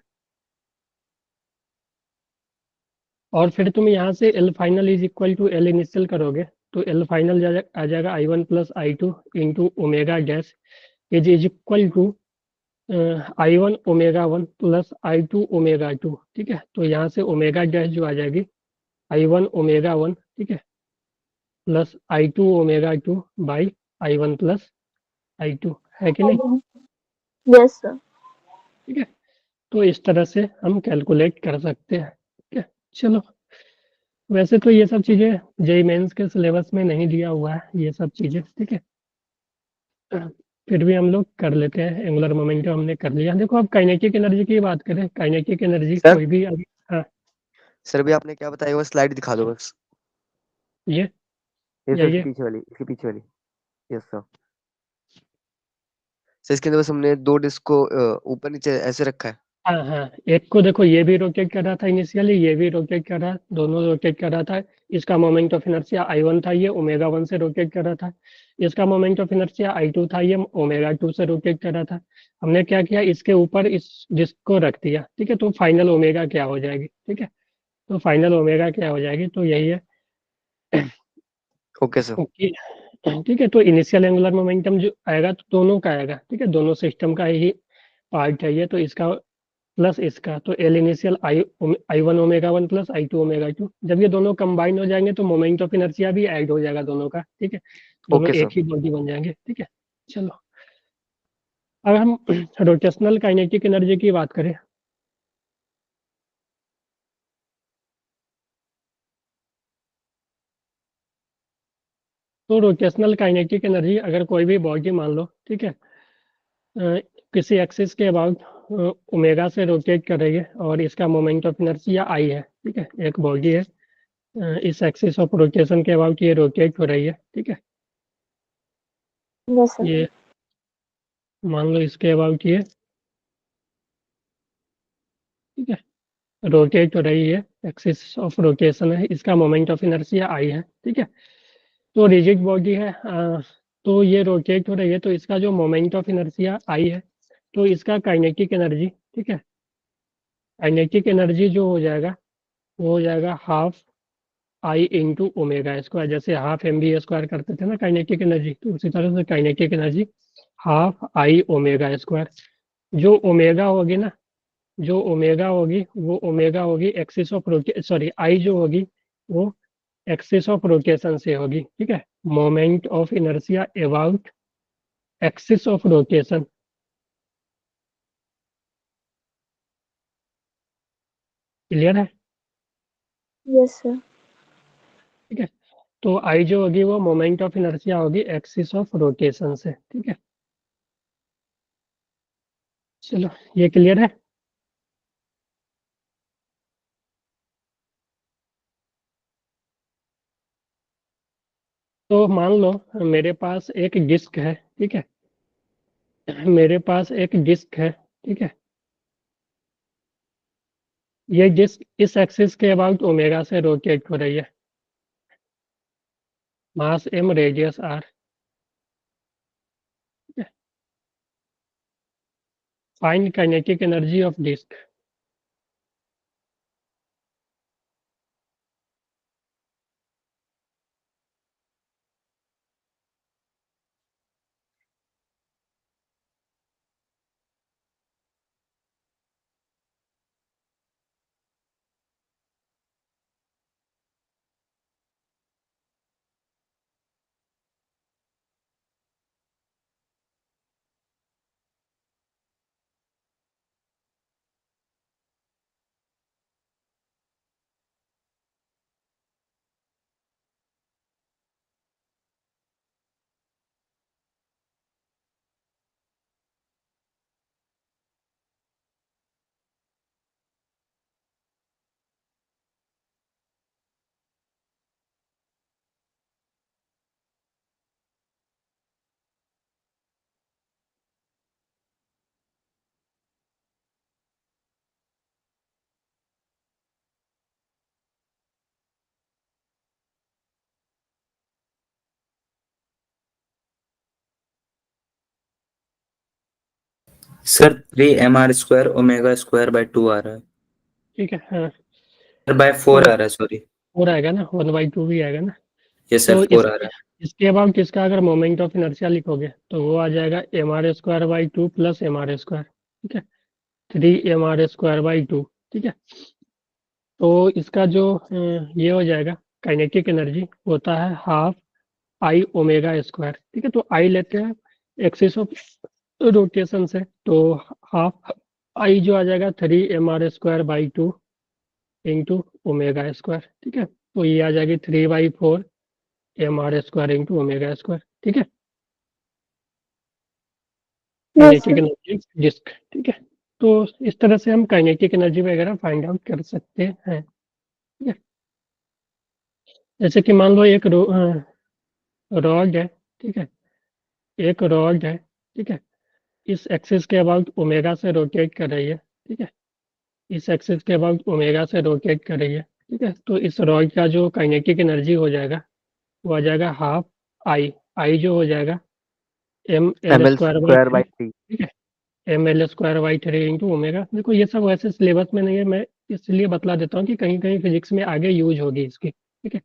और फिर तुम यहाँ से L final is equal to L initial करोगे तो L फाइनल आ जाएगा I1 plus I2 into omega dash is equal to I1 omega 1 plus I2 omega 2, ठीक है। तो यहाँ से ओमेगा डैश जो आ जाएगी I1 ओमेगा 1, ठीक है, plus I2 omega 2 by I1 plus I2, है कि नहीं? Yes sir. ठीक है। तो इस तरह से हम कैलकुलेट कर सकते हैं, ठीक है। चलो, वैसे तो ये सब चीज़ें जेई मेंस के सिलेबस में नहीं दिया हुआ है ये सब चीज़ें, ठीक है, फिर भी हम लोग कर लेते हैं। एंगुलर मोमेंटम हमने कर लिया। देखो अब काइनेटिक एनर्जी की बात करें, काइनेटिक एनर्जी सर? कोई भी हाँ, सर भी आपने क्या बताया वो स्लाइड दिखा दो बस। ये ये या सर, इसके ये पीछे वाली, इसके पीछे वाली। Yes sir. सर इसके अंदर बस हमने दो डिस्क को ऊपर नीचे ऐसे रखा है। हाँ हाँ, एक को देखो ये भी रोटेट कर रहा था इनिशियली, ये भी रोटेट कर रहा, दोनों रोटेट कर रहा था। इसका मोमेंट ऑफ इनर्शिया I1 था, ये ओमेगा 1 से रोटेट कर रहा था। इसका मोमेंट ऑफ इनर्शिया I2 था, ये ओमेगा 2 से रोटेट कर रहा था। हमने क्या किया, इसके ऊपर इस डिस्क को रख दिया, ठीक है। तो फाइनल ओमेगा क्या हो जाएगी, ठीक है, तो फाइनल ओमेगा क्या हो जाएगी, तो यही है ओके सर। कि ठीक है। तो इनिशियल एंगुलर मोमेंटम जो आएगा तो दोनों का आएगा, ठीक है, दोनों सिस्टम का ही पार्ट है ये, तो इसका प्लस इसका, तो L initial I1 omega 1 plus I2 omega 2। जब ये दोनों कंबाइन हो जाएंगे तो मोमेंट ऑफ इनर्शिया भी ऐड हो जाएगा दोनों का, ठीक है, दोनों ओके एक सर। ही बॉडी बन जाएंगे, ठीक है। चलो, अब हम रोटेशनल काइनेटिक एनर्जी की बात करें, तो रोटेशनल काइनेटिक एनर्जी अगर कोई भी बॉडी मान लो, ठीक है, किसी एक्सिस के अबाउट ओमेगा से रोटेट कर रही है और इसका मोमेंट ऑफ इनर्शिया I है, ठीक है, एक बॉडी है, इस एक्सिस ऑफ रोटेशन के अबाउट ये रोटेट हो रही है, ठीक है, यस सर। ये मान लो इसके अबाउट ये, ठीक है, रोटेट हो रही है, एक्सिस ऑफ रोटेशन है, इसका मोमेंट ऑफ इनर्शिया I है, ठीक है। तो रिजिड बॉडी है, तो ये रोटेट हो रही है, तो इसका जो मोमेंट ऑफ इनर्शिया I है, तो इसका काइनेटिक एनर्जी, ठीक है, काइनेटिक एनर्जी जो हो जाएगा वो हो जाएगा half I into omega square, जैसे हाफ एम बी स्क्वायर करते थे ना काइनेटिक एनर्जी, तो उसी तरह से kinetic energy half I omega square. जो ओमेगा होगी ना, जो ओमेगा होगी वो ओमेगा होगी एक्सिस ऑफ सॉरी आई जो होगी वो एक्सिस ऑफ रोटेशन से होगी, ठीक है। Moment of inertia about axis of rotation. Clear है? Yes, sir. ठीक है। तो आई जो होगी वो मोमेंट ऑफ इनर्शिया होगी एक्सिस ऑफ रोटेशन से, ठीक है। चलो ये क्लियर है। तो मान लो मेरे पास एक डिस्क है, ठीक है। मेरे पास एक डिस्क है, ठीक है। ये डिस्क इस एक्सिस के अबाउट ओमेगा से रोटेट हो रही है। Mass m, radius r। Find kinetic energy of disc. Sir 3 mr² omega square by 2 आ रहा है। ठीक है, हाँ। सर बाय 4 आ रहा है, सॉरी। 4 आएगा ना, 1/2 भी आएगा ना। ये सर तो 4 आ रहा है। इसके अबाउट किसका अगर मोमेंट ऑफ इनर्शिया लिखोगे तो वो आ जाएगा mr²/2 प्लस mr², ठीक है। 3 mr²/2, ठीक है। तो इसका जो ये हो जाएगा काइनेटिक एनर्जी होता है हाफ आई ओमेगा स्क्वायर, ठीक है। तो आई लेते हैं एक्सिस ऑफ रोटेशन से, तो हाफ आई जो आ जाएगा 3 mr²/2 इंटू ओमेगा स्क्वायर, ठीक है। तो ये आ जाएगी 3/4 mr² इंटू ओमेगा स्क्वायर, ठीक है। Yes, kinetic sir. Energy disc, ठीक है। तो इस तरह से हम काइनेटिक एनर्जी वगैरह फाइंड आउट कर सकते हैं, ठीक है। जैसे कि मान लो एक रॉड है, ठीक है। एक रॉड है, ठीक है। इस एक्सिस के अबाउट ओमेगा से रोटेट कर रही है, ठीक है। इस एक्सिस के अबाउट ओमेगा से रोटेट कर रही है, ठीक है। तो इस रॉड का जो काइनेटिक एनर्जी हो जाएगा वो आ जाएगा हाफ आई। आई जो हो जाएगा M L ml square by square by three, 3। ठीक है। ml²/3 into omega. देखो ये सब वैसे सिलेबस में नहीं है, मैं इसलिए बतला देता हूँ कि कहीं कहीं फिजिक्स में आगे यूज होगी इसकी, ठीक है।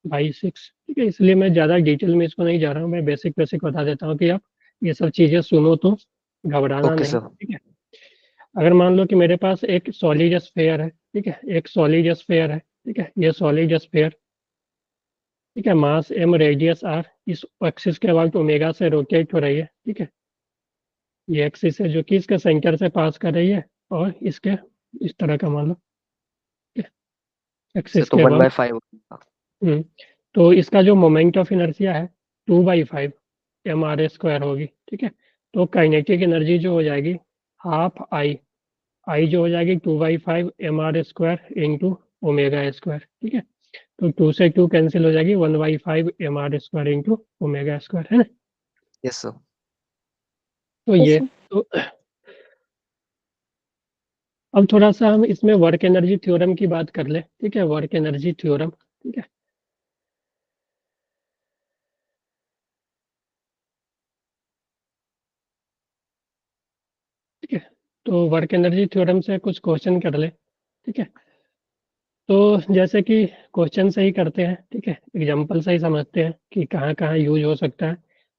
बाई 6, ठीक है। इसलिए मैं ज़्यादा डिटेल में इसको नहीं जा रहा हूँ, मैं बेसिक बेसिक बता देता हूँ कि आप ये सब चीज़ें सुनो तो घबराना ओके नहीं, सर। ठीक है। अगर मान लो कि मेरे पास एक सॉलिड स्फेयर है, ठीक है। एक सॉलिड स्फेयर है, ठीक है। ये सॉलिड स्फेयर, ठीक है। मास m, रेडियस r, इस एक्सिस के अबाउट ओमेगा से रोटेट हो रही है, ठीक है। ये एक्सिस है जो कि इसके सेंटर से पास कर रही है, और इसके इस तरह का मान लो, ठीक है, सर एक्सिस तो के अबाउट। 1/5। तो इसका जो मोमेंट ऑफ इनर्शिया है 2/5 mr² होगी, ठीक है। तो काइनेटिक एनर्जी जो हो जाएगी हाफ आई, आई जो हो जाएगी 2/5 mr² इंटू ओमेगा स्क्वायर, ठीक है। तो 2 से 2 कैंसिल हो जाएगी, 1/5 mr² इंटू ओमेगा स्क्वायर, है ना। Yes sir. तो Yes, ये sir. तो अब थोड़ा सा हम इसमें वर्क एनर्जी थ्योरम की बात कर ले, ठीक है। वर्क एनर्जी थ्योरम, ठीक है। ठीक है। तो वर्क एनर्जी थ्योरम से कुछ क्वेश्चन कर ले, ठीक है। तो जैसे कि क्वेश्चन से ही करते हैं, ठीक है। एग्जाम्पल से ही समझते हैं कि कहाँ कहाँ यूज हो सकता है।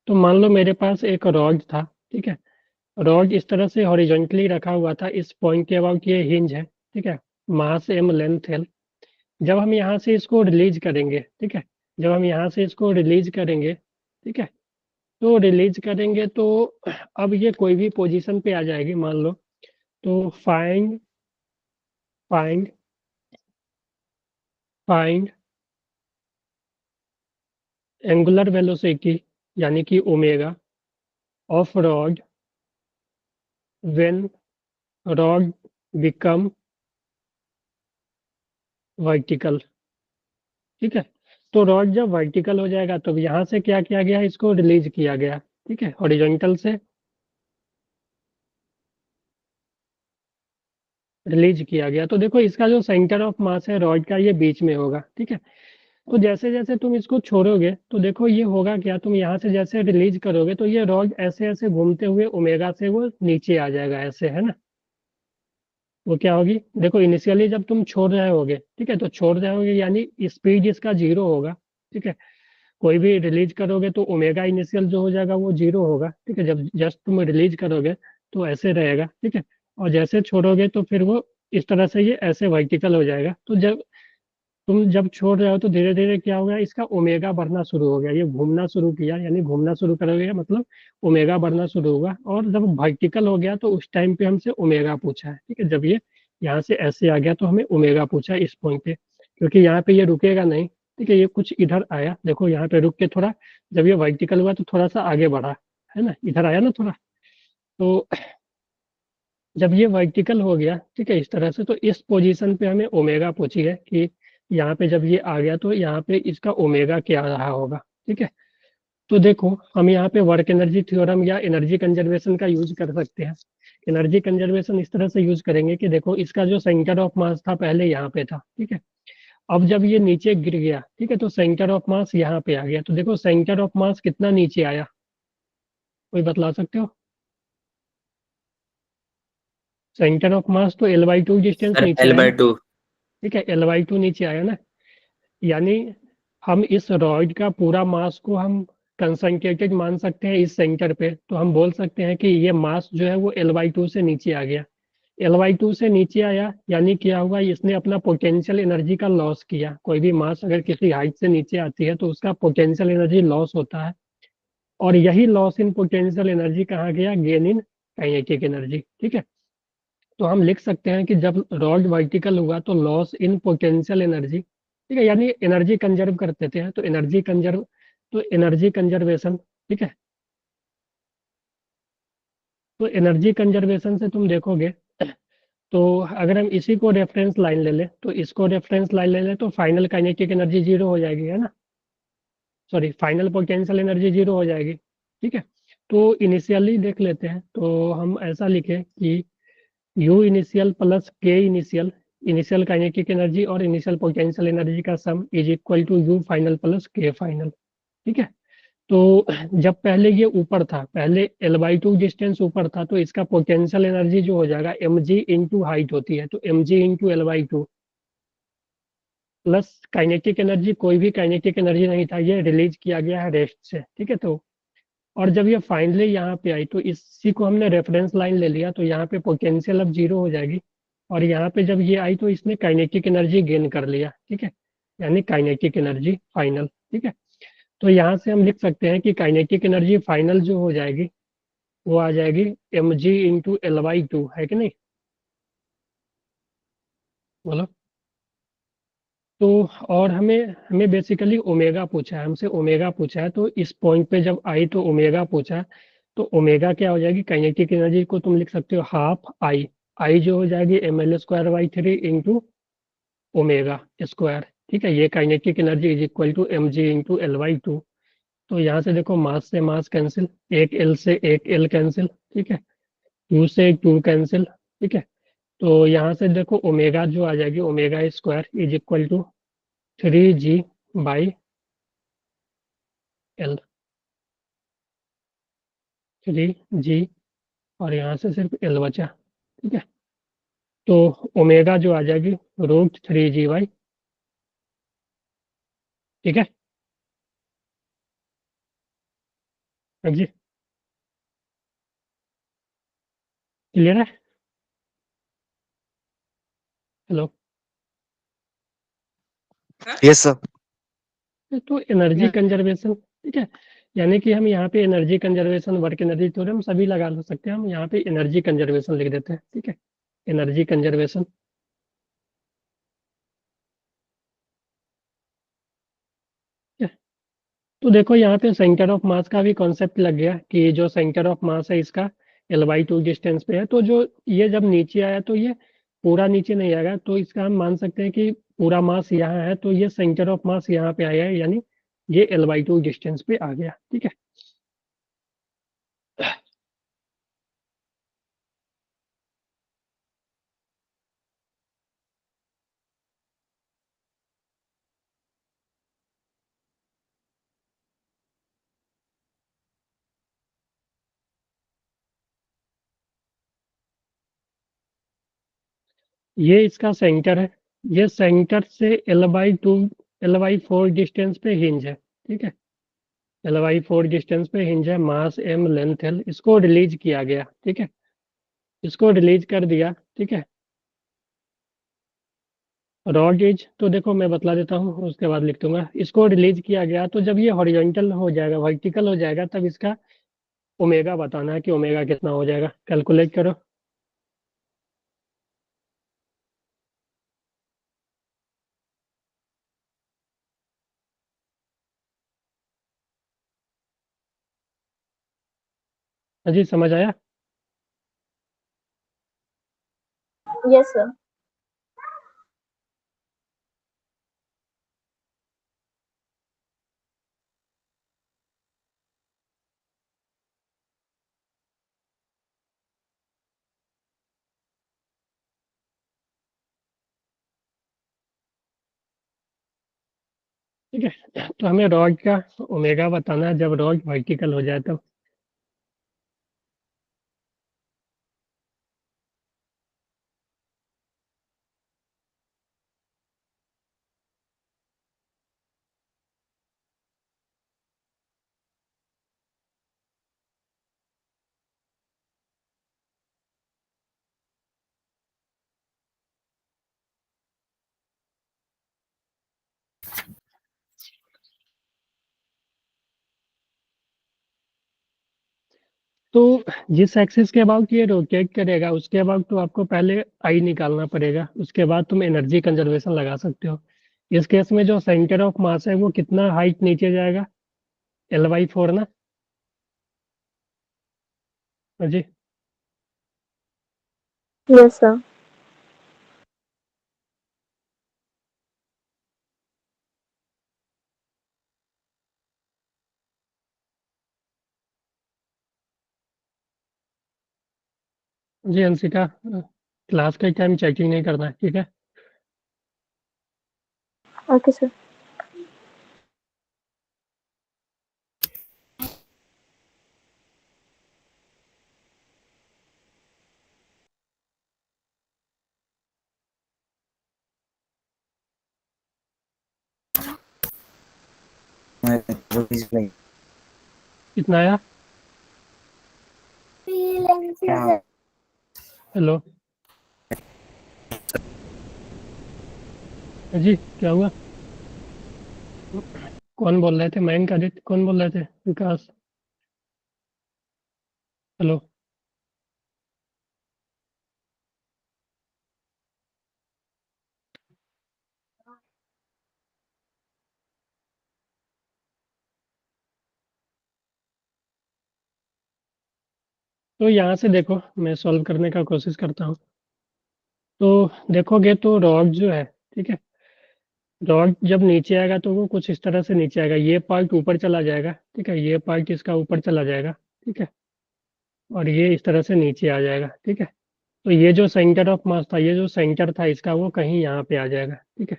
तो मान लो मेरे पास एक रॉड था, ठीक है, रॉड इस तरह से हॉरिजॉन्टली रखा हुआ था, इस पॉइंट के अबाउट ये हिंज है, ठीक है, मास m लेंथ l। जब हम यहाँ से इसको रिलीज करेंगे, ठीक है, जब हम यहाँ से इसको रिलीज करेंगे, ठीक है, तो रिलीज करेंगे तो अब ये कोई भी पोजीशन पे आ जाएगी मान लो। तो find find find angular velocity यानी कि omega of rod when rod become vertical, ठीक है। तो रॉड जब वर्टिकल हो जाएगा तो यहाँ से क्या किया गया, इसको रिलीज किया गया, ठीक है, हॉरिजॉन्टल से रिलीज किया गया। तो देखो इसका जो सेंटर ऑफ मास है रॉड का ये बीच में होगा, ठीक है। तो जैसे जैसे तुम इसको छोड़ोगे तो देखो ये होगा क्या, तुम यहाँ से जैसे रिलीज करोगे तो ये रॉड ऐसे ऐसे घूमते हुए ओमेगा से वो नीचे आ जाएगा, ऐसे, है ना। वो क्या होगी, देखो इनिशियली जब तुम छोड़ रहे होगे, ठीक है, तो छोड़ रहे होगे यानी स्पीड इसका 0 होगा, ठीक है। कोई भी रिलीज करोगे तो ओमेगा इनिशियल जो हो जाएगा वो 0 होगा, ठीक है। जब जस्ट तुम रिलीज करोगे तो ऐसे रहेगा, ठीक है, और जैसे छोड़ोगे तो फिर वो इस तरह से ये ऐसे वर्टिकल हो जाएगा। तो जब छोड़ रहे हो तो धीरे धीरे क्या होगा, इसका ओमेगा बढ़ना शुरू हो गया, ये घूमना शुरू किया, यानी घूमना शुरू करोगे मतलब ओमेगा बढ़ना शुरू होगा। और जब वर्टिकल हो गया तो उस टाइम पे हमसे ओमेगा पूछा है, ठीक है। जब ये यहाँ से ऐसे आ गया तो हमें ओमेगा पूछा है इस पॉइंट पे, क्योंकि यहाँ पे ये रुकेगा नहीं, ठीक है। ये कुछ इधर आया, देखो यहाँ पे रुक के थोड़ा, जब ये वर्टिकल हुआ तो थोड़ा सा आगे बढ़ा, है ना, इधर आया ना थोड़ा। तो जब ये वर्टिकल हो गया, ठीक है, इस तरह से, तो इस पोजीशन पे हमें ओमेगा पूछी है कि यहाँ पे जब ये आ गया तो यहाँ पे इसका ओमेगा क्या रहा होगा, ठीक है। तो देखो हम यहाँ पे वर्क एनर्जी थ्योरम या एनर्जी कंजर्वेशन का यूज कर सकते हैं। एनर्जी कंजर्वेशन इस तरह से यूज करेंगे कि देखो इसका जो सेंटर ऑफ मास था पहले यहाँ पे था, ठीक है। अब जब ये नीचे गिर गया, ठीक है, तो सेंटर ऑफ मास यहाँ पे आ गया। तो देखो सेंटर ऑफ मास कितना नीचे आया, कोई बतला सकते हो। सेंटर ऑफ मास तो L/2 डिस्टेंस सर नीचे एल आया बाई ना, टू। ठीक है, L/2 नीचे आया ना। यानी हम इस रॉड का पूरा मास को हम कंसंट्रेटेड मान सकते हैं इस सेंटर पे। तो हम बोल सकते हैं कि ये मास जो है वो L/2 से नीचे आ गया। L/2 से नीचे आया यानी क्या हुआ, इसने अपना पोटेंशियल एनर्जी का लॉस किया। कोई भी मास अगर किसी हाइट से नीचे आती है तो उसका पोटेंशियल एनर्जी लॉस होता है, और यही लॉस इन पोटेंशियल एनर्जी कहाँ गया, गेन इन काइनेटिक एनर्जी, ठीक है। तो हम लिख सकते हैं कि जब रॉड वर्टिकल हुआ तो लॉस इन पोटेंशियल एनर्जी, ठीक है, यानी एनर्जी कंजर्व करते थे, तो एनर्जी कंजर्वेशन, ठीक है। तो एनर्जी कंजर्वेशन से तुम देखोगे तो अगर हम इसी को रेफरेंस लाइन ले लें, तो इसको रेफरेंस लाइन ले लें तो फाइनल काइनेटिक एनर्जी 0 हो जाएगी, है ना। सॉरी, फाइनल पोटेंशियल एनर्जी 0 हो जाएगी, ठीक है। तो इनिशियली देख लेते हैं, तो हम ऐसा लिखें कि U initial plus K initial, initial kinetic energy और इनिशियल पोटेंशियल एनर्जी का sum is equal to U final plus K final, ठीक है। तो जब पहले ये ऊपर था, पहले L/2 डिस्टेंस ऊपर था, तो इसका पोटेंशियल एनर्जी जो हो जाएगा mg इंटू हाइट होती है, तो mg into L/2 plus kinetic energy, कोई भी काइनेटिक एनर्जी नहीं था, ये रिलीज किया गया है रेस्ट से, ठीक है। तो और जब ये फाइनली यहाँ पे आई तो इसी को हमने रेफरेंस लाइन ले लिया, तो यहाँ पे पोटेंशियल अब 0 हो जाएगी। और यहाँ पे जब ये आई तो इसने काइनेटिक एनर्जी गेन कर लिया, ठीक है, यानी काइनेटिक एनर्जी फाइनल, ठीक है। तो यहाँ से हम लिख सकते हैं कि काइनेटिक एनर्जी फाइनल जो हो जाएगी वो आ जाएगी mg इंटू L/2, है कि नहीं, बोलो। तो और हमें हमें बेसिकली ओमेगा पूछा है, हमसे ओमेगा पूछा है, तो इस पॉइंट पे जब आई तो ओमेगा पूछा है, तो ओमेगा क्या हो जाएगी, काइनेटिक एनर्जी को तुम लिख सकते हो हाफ आई, आई जो हो जाएगी mL/3 इंटू ओमेगा स्क्वायर, ठीक है। ये kinetic energy is equal to mg into L/2। तो यहाँ से देखो मास से मास कैंसिल, एक एल से एक एल कैंसिल, ठीक है, टू से टू कैंसिल, ठीक है। तो यहाँ से देखो ओमेगा जो आ जाएगी, omega square is equal to 3g/L, 3g, और यहाँ से सिर्फ एल बचा, ठीक है। तो ओमेगा जो आ जाएगी √3g/, ठीक है। हाँ जी, क्लियर है? हेलो। Yes sir. तो एनर्जी कंजर्वेशन, ठीक है, यानी कि हम यहाँ पे energy conservation, work energy theorem सभी लगा सकते हैं। हम यहाँ पे एनर्जी कंजर्वेशन लिख देते हैं, ठीक है, एनर्जी कंजर्वेशन। तो देखो यहाँ पे सेंटर ऑफ मास का भी कॉन्सेप्ट लग गया कि जो सेंटर ऑफ मास है इसका L/2 डिस्टेंस पे है। तो जो ये जब नीचे आया तो ये पूरा नीचे नहीं आएगा, तो इसका हम मान सकते हैं कि पूरा मास यहाँ है, तो ये सेंटर ऑफ मास यहाँ पे आया है, यानी ये L/2 डिस्टेंस पे आ गया, ठीक है। ये इसका सेंटर है, ये सेंटर से L/2 L/4 डिस्टेंस पे हिंज है, ठीक है, L/4 डिस्टेंस पे हिंज है, मास m, लेंथ l, इसको रिलीज किया गया, ठीक है, इसको रिलीज कर दिया, ठीक है। रॉड एज तो देखो मैं बतला देता हूँ, उसके बाद लिख दूंगा। इसको रिलीज किया गया तो जब ये हॉरिजॉन्टल हो जाएगा, वर्टिकल हो जाएगा, तब इसका ओमेगा बताना है कि ओमेगा कितना हो जाएगा। कैलकुलेट करो। हाँ जी, समझ आया? Yes, sir. ठीक है, तो हमें रॉड का ओमेगा बताना है जब रॉड वर्टिकल हो जाए तब। तो जिस एक्सिस के अबाउट ये रोटेट करेगा उसके अबाउट तो आपको पहले आई निकालना पड़ेगा, उसके बाद तुम एनर्जी कंजर्वेशन लगा सकते हो। इस केस में जो सेंटर ऑफ मास है वो कितना हाइट नीचे जाएगा? L/4 ना? हाँ जी, Yes, sir. जी अंशिका, क्लास का टाइम चेकिंग नहीं करना है, ठीक है। Okay, sir. कितना आया? हेलो। हाँ जी, क्या हुआ? कौन बोल रहे थे? मयंक, आदित्य, कौन बोल रहे थे? विकास? हेलो। तो यहाँ से देखो, मैं सॉल्व करने का कोशिश करता हूँ। तो देखोगे तो रॉड जो है, ठीक है, रॉड जब नीचे आएगा तो वो कुछ इस तरह से नीचे आएगा, ये पार्ट ऊपर चला जाएगा, ठीक है, ये पार्ट इसका ऊपर चला जाएगा, ठीक है, और ये इस तरह से नीचे आ जाएगा, ठीक है। तो ये जो सेंटर ऑफ मास था, ये जो सेंटर था इसका, वो कहीं यहाँ पे आ जाएगा, ठीक है,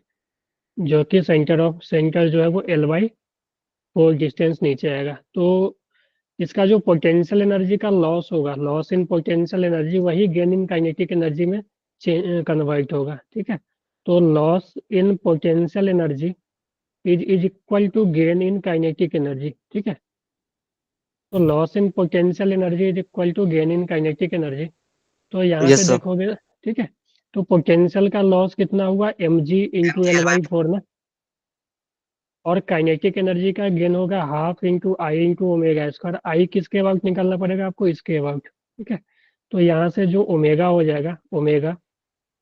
जो कि सेंटर जो है वो L/4 डिस्टेंस नीचे आएगा। तो इसका जो पोटेंशियल एनर्जी का लॉस होगा, लॉस इन पोटेंशियल एनर्जी, वही गेन इन काइनेटिक एनर्जी में कन्वर्ट होगा, ठीक है। तो loss in potential energy is equal to gain in kinetic energy, ठीक है। तो loss in potential energy is equal to gain in kinetic energy. तो यहाँ Yes, पे sir. देखोगे, ठीक है, तो पोटेंशियल का लॉस कितना हुआ, mg इंटू L/4 ना, और काइनेटिक एनर्जी का गेन होगा हाफ इंटू आई इंटू ओमेगा स्क्वायर। आई किसके अबाउट निकालना पड़ेगा आपको, इसके अबाउट, ठीक है। तो यहाँ से जो ओमेगा हो जाएगा, ओमेगा,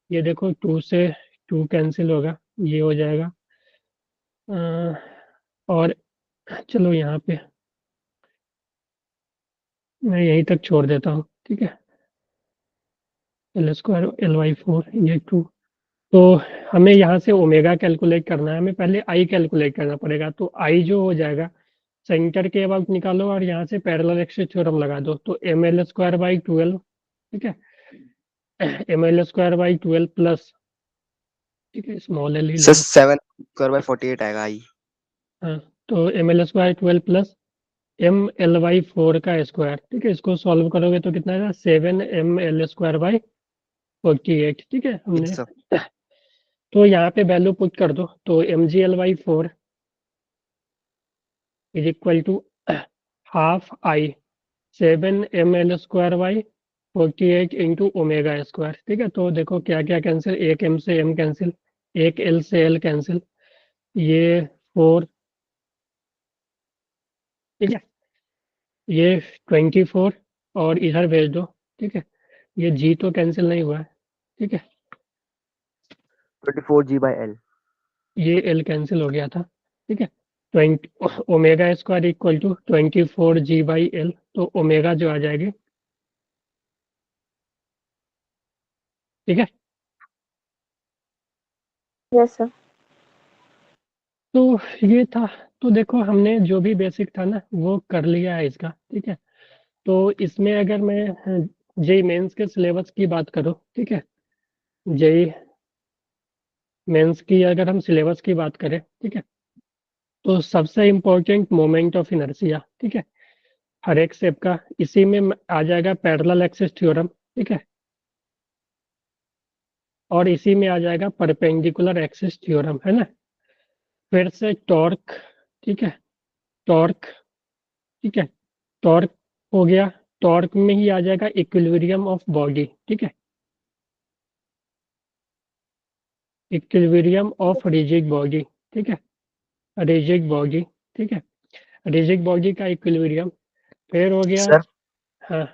ये देखो 2 से 2 कैंसिल होगा, ये हो जाएगा। और चलो यहाँ पे मैं यहीं तक छोड़ देता हूँ, ठीक है। L² L/4 ये 2। तो हमें यहाँ से ओमेगा कैलकुलेट करना है, हमें पहले आई कैलकुलेट करना पड़ेगा। तो आई जो हो जाएगा, सेंटर के अबाउट निकालो और यहाँ से पैरेलल एक्सिस थ्योरम लगा दो। तो ml²/12, ठीक है, ml²/12 प्लस, ठीक है, स्मॉल एल ही ले Sir, लो। 7 square by 48 आएगा आई। हाँ, तो ml² 12 प्लस ml/4 का स्क्वायर, ठीक है, इसको सॉल्व करोगे तो कितना आएगा, 7ml²/48, ठीक है। हमने Yes, sir. तो यहाँ पे वैल्यू पुट कर दो, तो mgl/4 is equal to half I 7ml²/48 into omega square, ठीक है। तो देखो क्या क्या कैंसिल, एक m से m कैंसिल, एक l से l कैंसिल, ये 4, ठीक है, ये 24 और इधर भेज दो, ठीक है। ये g तो कैंसिल नहीं हुआ है, ठीक है, 24G by L. ये l कैंसिल हो गया था, ठीक है। 20 omega square equal to 24g/l, तो ओमेगा जो आ जाएगी, ठीक है। Yes, sir. तो ये था, तो देखो हमने जो भी बेसिक था ना वो कर लिया है इसका, ठीक है। तो इसमें अगर मैं जेई मेंस के सिलेबस की बात करूँ, ठीक है, जेई मेंस की अगर हम सिलेबस की बात करें, ठीक है, तो सबसे इम्पोर्टेंट मोमेंट ऑफ इनर्शिया, ठीक है, हर एक स्टेप का, इसी में आ जाएगा पैरेलल एक्सिस थ्योरम, ठीक है, और इसी में आ जाएगा परपेंडिकुलर एक्सिस थ्योरम, है ना। फिर से टॉर्क, ठीक है, टॉर्क, ठीक है, टॉर्क हो गया, टॉर्क में ही आ जाएगा इक्विलिब्रियम ऑफ बॉडी, ठीक है, इक्विलिब्रियम ऑफ रिजिड बॉडी, ठीक है, रिजिड बॉडी, ठीक है, रिजिड बॉडी का इक्विलिब्रियम। फिर हो गया, Sir, हाँ,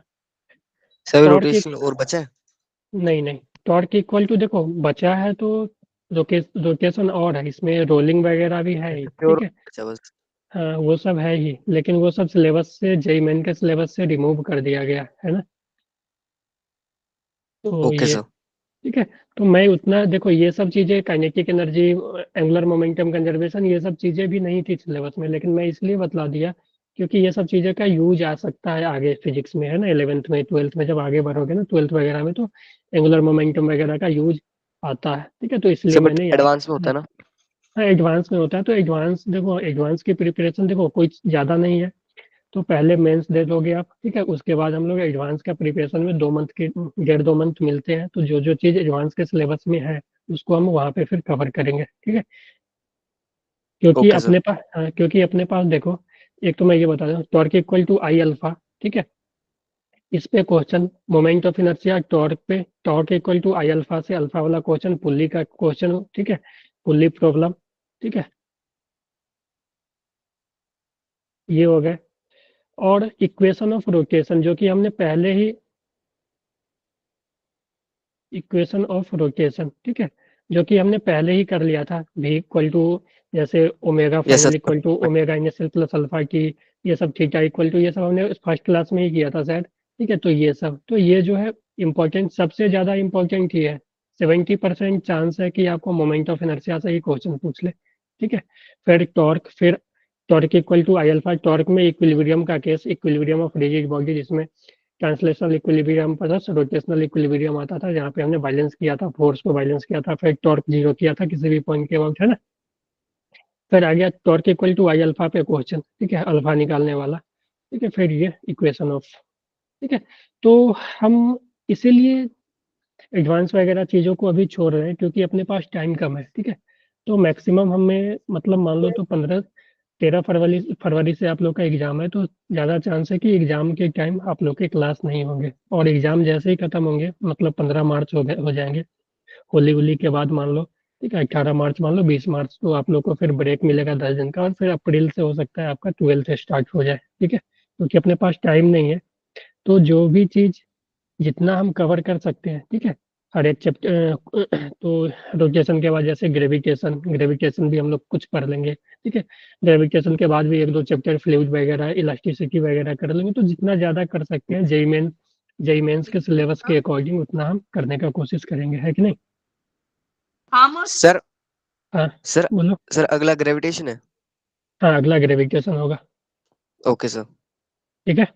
सर टॉर्क, रोटेशन और बचा है? नहीं नहीं, टॉर्क इक्वल टू देखो बचा है तो रोटेशन और है, इसमें रोलिंग वगैरह भी है ही, प्योर ठीक है। बचा बस। हाँ वो सब है ही, लेकिन वो सब सिलेबस से, जेई मेन के सिलेबस से रिमूव कर दिया गया है ना। तो ओके ये, सर। ठीक है, तो मैं उतना देखो, ये सब चीजें kinetic energy, angular momentum conservation, ये सब चीजें भी नहीं थी सिलेबस में, लेकिन मैं इसलिए बतला दिया क्योंकि ये सब चीजें का यूज आ सकता है आगे फिजिक्स में, है ना, 11th में 12th में जब आगे बढ़ोगे ना, 12th वगैरह में, तो एंगुलर मोमेंटम वगैरह का यूज आता है, ठीक है। तो इसलिए सर बट मैंने यहाँ, एडवांस में होता है ना? हाँ एडवांस में होता है, तो एडवांस देखो, एडवांस की प्रिपरेशन देखो कोई ज़्यादा नहीं है। तो पहले मेंस दे दोगे आप, ठीक है, उसके बाद हम लोग एडवांस का प्रिपरेशन में 2 मंथ के, 1.5-2 मंथ मिलते हैं, तो जो जो चीज़ एडवांस के सिलेबस में है उसको हम वहाँ पे फिर कवर करेंगे, ठीक है। क्योंकि ओके सर। अपने पास, हाँ, क्योंकि अपने पास देखो, एक तो मैं ये बता दूँ, torque equal to I alpha, ठीक है, इस पे question, moment of inertia torque पे, torque equal to I alpha से अल्फा वाला क्वेश्चन, पुल्ली का क्वेश्चन, ठीक है, पुल्ली प्रॉब्लम, ठीक है, ये हो गए। और इक्वेशन ऑफ रोटेशन जो कि हमने पहले ही, इक्वेशन ऑफ रोटेशन, ठीक है, जो कि हमने पहले ही कर लिया था, v इक्वल टू, जैसे omega yes final sir. Equal to omega initial plus alpha की, ये सब थीटा इक्वल टू, ये सब हमने फर्स्ट क्लास में ही किया था शायद, ठीक है। तो ये सब, तो ये जो है इम्पोर्टेंट, सबसे ज़्यादा इम्पोर्टेंट ही है, 70% चांस है कि आपको मोमेंट ऑफ इनर्शिया से ही क्वेश्चन पूछ ले, ठीक है। फिर torque equal to I alpha, torque में इक्विलिब्रियम का case, equilibrium of rigid body, जिसमें translational equilibrium plus rotational equilibrium आता था, जहाँ पे हमने बैलेंस किया था, फोर्स को बैलेंस किया था, फिर टॉर्क जीरो किया था किसी भी पॉइंट के अबाउट, है ना। फिर आ गया torque equal to I alpha पे क्वेश्चन, ठीक है, अल्फा निकालने वाला, ठीक है। फिर ये इक्वेशन ऑफ, ठीक है। तो हम इसीलिए एडवांस वगैरह चीज़ों को अभी छोड़ रहे हैं क्योंकि अपने पास टाइम कम है, ठीक है। तो मैक्सिमम हमें, मतलब मान लो तो 15 13 फरवरी से आप लोग का एग्जाम है, तो ज़्यादा चांस है कि एग्जाम के टाइम आप लोग के क्लास नहीं होंगे, और एग्जाम जैसे ही खत्म होंगे, मतलब 15 मार्च हो जाएंगे, होली वोली के बाद मान लो, ठीक है, 18 मार्च मान लो, 20 मार्च, तो आप लोग को फिर ब्रेक मिलेगा 10 दिन का, और फिर अप्रैल से हो सकता है आपका 12th स्टार्ट हो जाए, ठीक है, क्योंकि अपने पास टाइम नहीं है। तो जो भी चीज़ जितना हम कवर कर सकते हैं, ठीक है, हर एक चैप्टर, तो रोटेशन के बाद जैसे ग्रेविटेशन ग्रेविटेशन भी हम लोग कुछ पढ़ लेंगे, ठीक है, ग्रेविटेशन के बाद भी 1-2 चैप्टर फ्लूइड वगैरह इलास्टिसिटी वगैरह कर लेंगे, तो जितना ज़्यादा कर सकते हैं जेई मेंस के सिलेबस के अकॉर्डिंग उतना हम करने का कोशिश करेंगे, है कि नहीं? सर हाँ, सर बोलो। सर अगला ग्रेविटेशन है। हाँ, अगला ग्रेविटेशन होगा, ओके सर। ठीक है।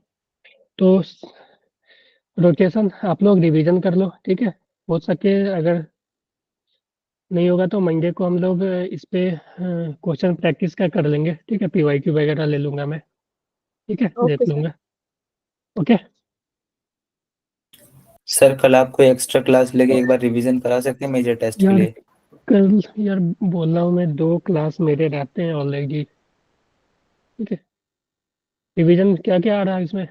तो रोटेशन आप लोग रिवीजन कर लो, ठीक है, हो सके अगर नहीं होगा तो मंडे को हम लोग इस पे क्वेश्चन प्रैक्टिस का कर लेंगे, ठीक है, पीवाईक्यू वगैरह ले लूंगा मैं, ठीक है, ओके देख सर। लूंगा। ओके। सर कल आपको एक्स्ट्रा क्लास लेके एक बार रिवीजन करा सकते हैं मेजर टेस्ट के यार लिए? कल यार बोल रहा हूँ मैं, 2 क्लास मेरे रहते हैं ऑलरेडी, ठीक है, रिवीजन क्या क्या आ रहा है इसमें?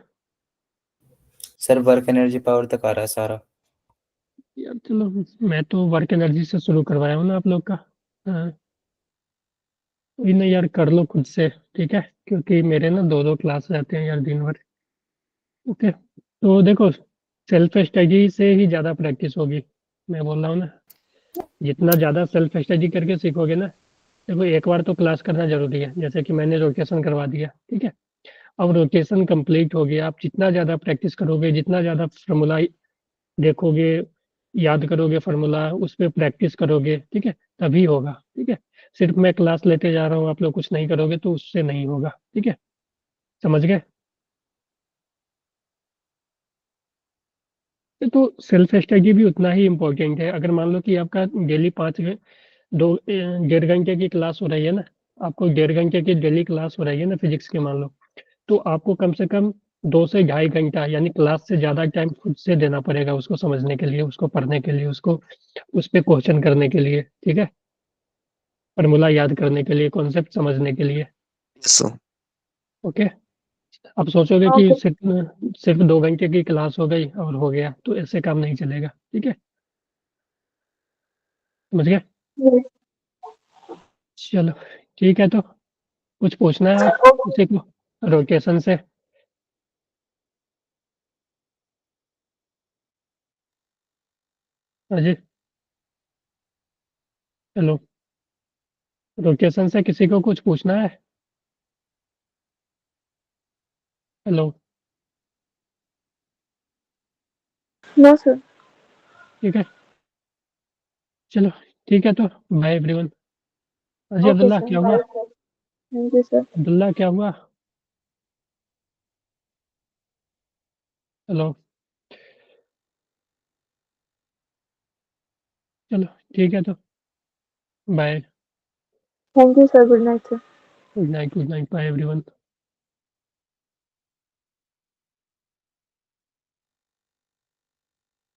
सर वर्क एनर्जी पावर तक आ रहा है सारा। यार चलो, मैं तो वर्क एनर्जी से शुरू करवाया हूँ ना आप लोग का। हाँ, वही ना यार, कर लो खुद से, ठीक है, क्योंकि मेरे ना 2-2 क्लास रहते हैं यार दिन भर। ओके, तो देखो, सेल्फ स्टडी से ही ज़्यादा प्रैक्टिस होगी, मैं बोल रहा हूँ ना, जितना ज़्यादा सेल्फ स्टडी करके सीखोगे ना, देखो एक बार तो क्लास करना जरूरी है, जैसे कि मैंने रोटेशन करवा दिया, ठीक है, अब रोटेशन कंप्लीट हो गया, आप जितना ज़्यादा प्रैक्टिस करोगे, जितना ज़्यादा फार्मूला देखोगे, याद करोगे फार्मूला, उस पर प्रैक्टिस करोगे, ठीक है, तभी होगा, ठीक है। सिर्फ मैं क्लास लेते जा रहा हूँ, आप लोग कुछ नहीं करोगे तो उससे नहीं होगा, ठीक है, समझ गए? तो सेल्फ स्टडी भी उतना ही इम्पोर्टेंट है। अगर मान लो कि आपका डेली 1.5 घंटे की क्लास हो रही है ना, आपको 1.5 घंटे की डेली क्लास हो रही है ना फिजिक्स की, मान लो, तो आपको कम से कम 2 से ढाई घंटा यानी क्लास से ज़्यादा टाइम खुद से देना पड़ेगा, उसको समझने के लिए, उसको पढ़ने के लिए, उसको उस पर क्वेश्चन करने के लिए, ठीक है, फार्मूला याद करने के लिए, कॉन्सेप्ट समझने के लिए। Yes sir. ओके। अब सोचोगे कि ओके। सिर्फ सिर्फ 2 घंटे की क्लास हो गई और हो गया, तो ऐसे काम नहीं चलेगा, ठीक है, समझ गए? यस। चलो, ठीक है, तो कुछ पूछना है और किसी को रोटेशन से? हाँ जी, चलो, रोटेशन से किसी को कुछ पूछना है? हेलो? No sir. ठीक है, चलो, ठीक है, तो बाय एवरीवन। हाँ जी, ओके अब्दुल्ला सर, क्या हुआ? Bye sir. Thank you sir. Abdullah क्या हुआ? हेलो? चलो, ठीक है, तो bye. Thank you sir, good night sir. Good night, bye everyone.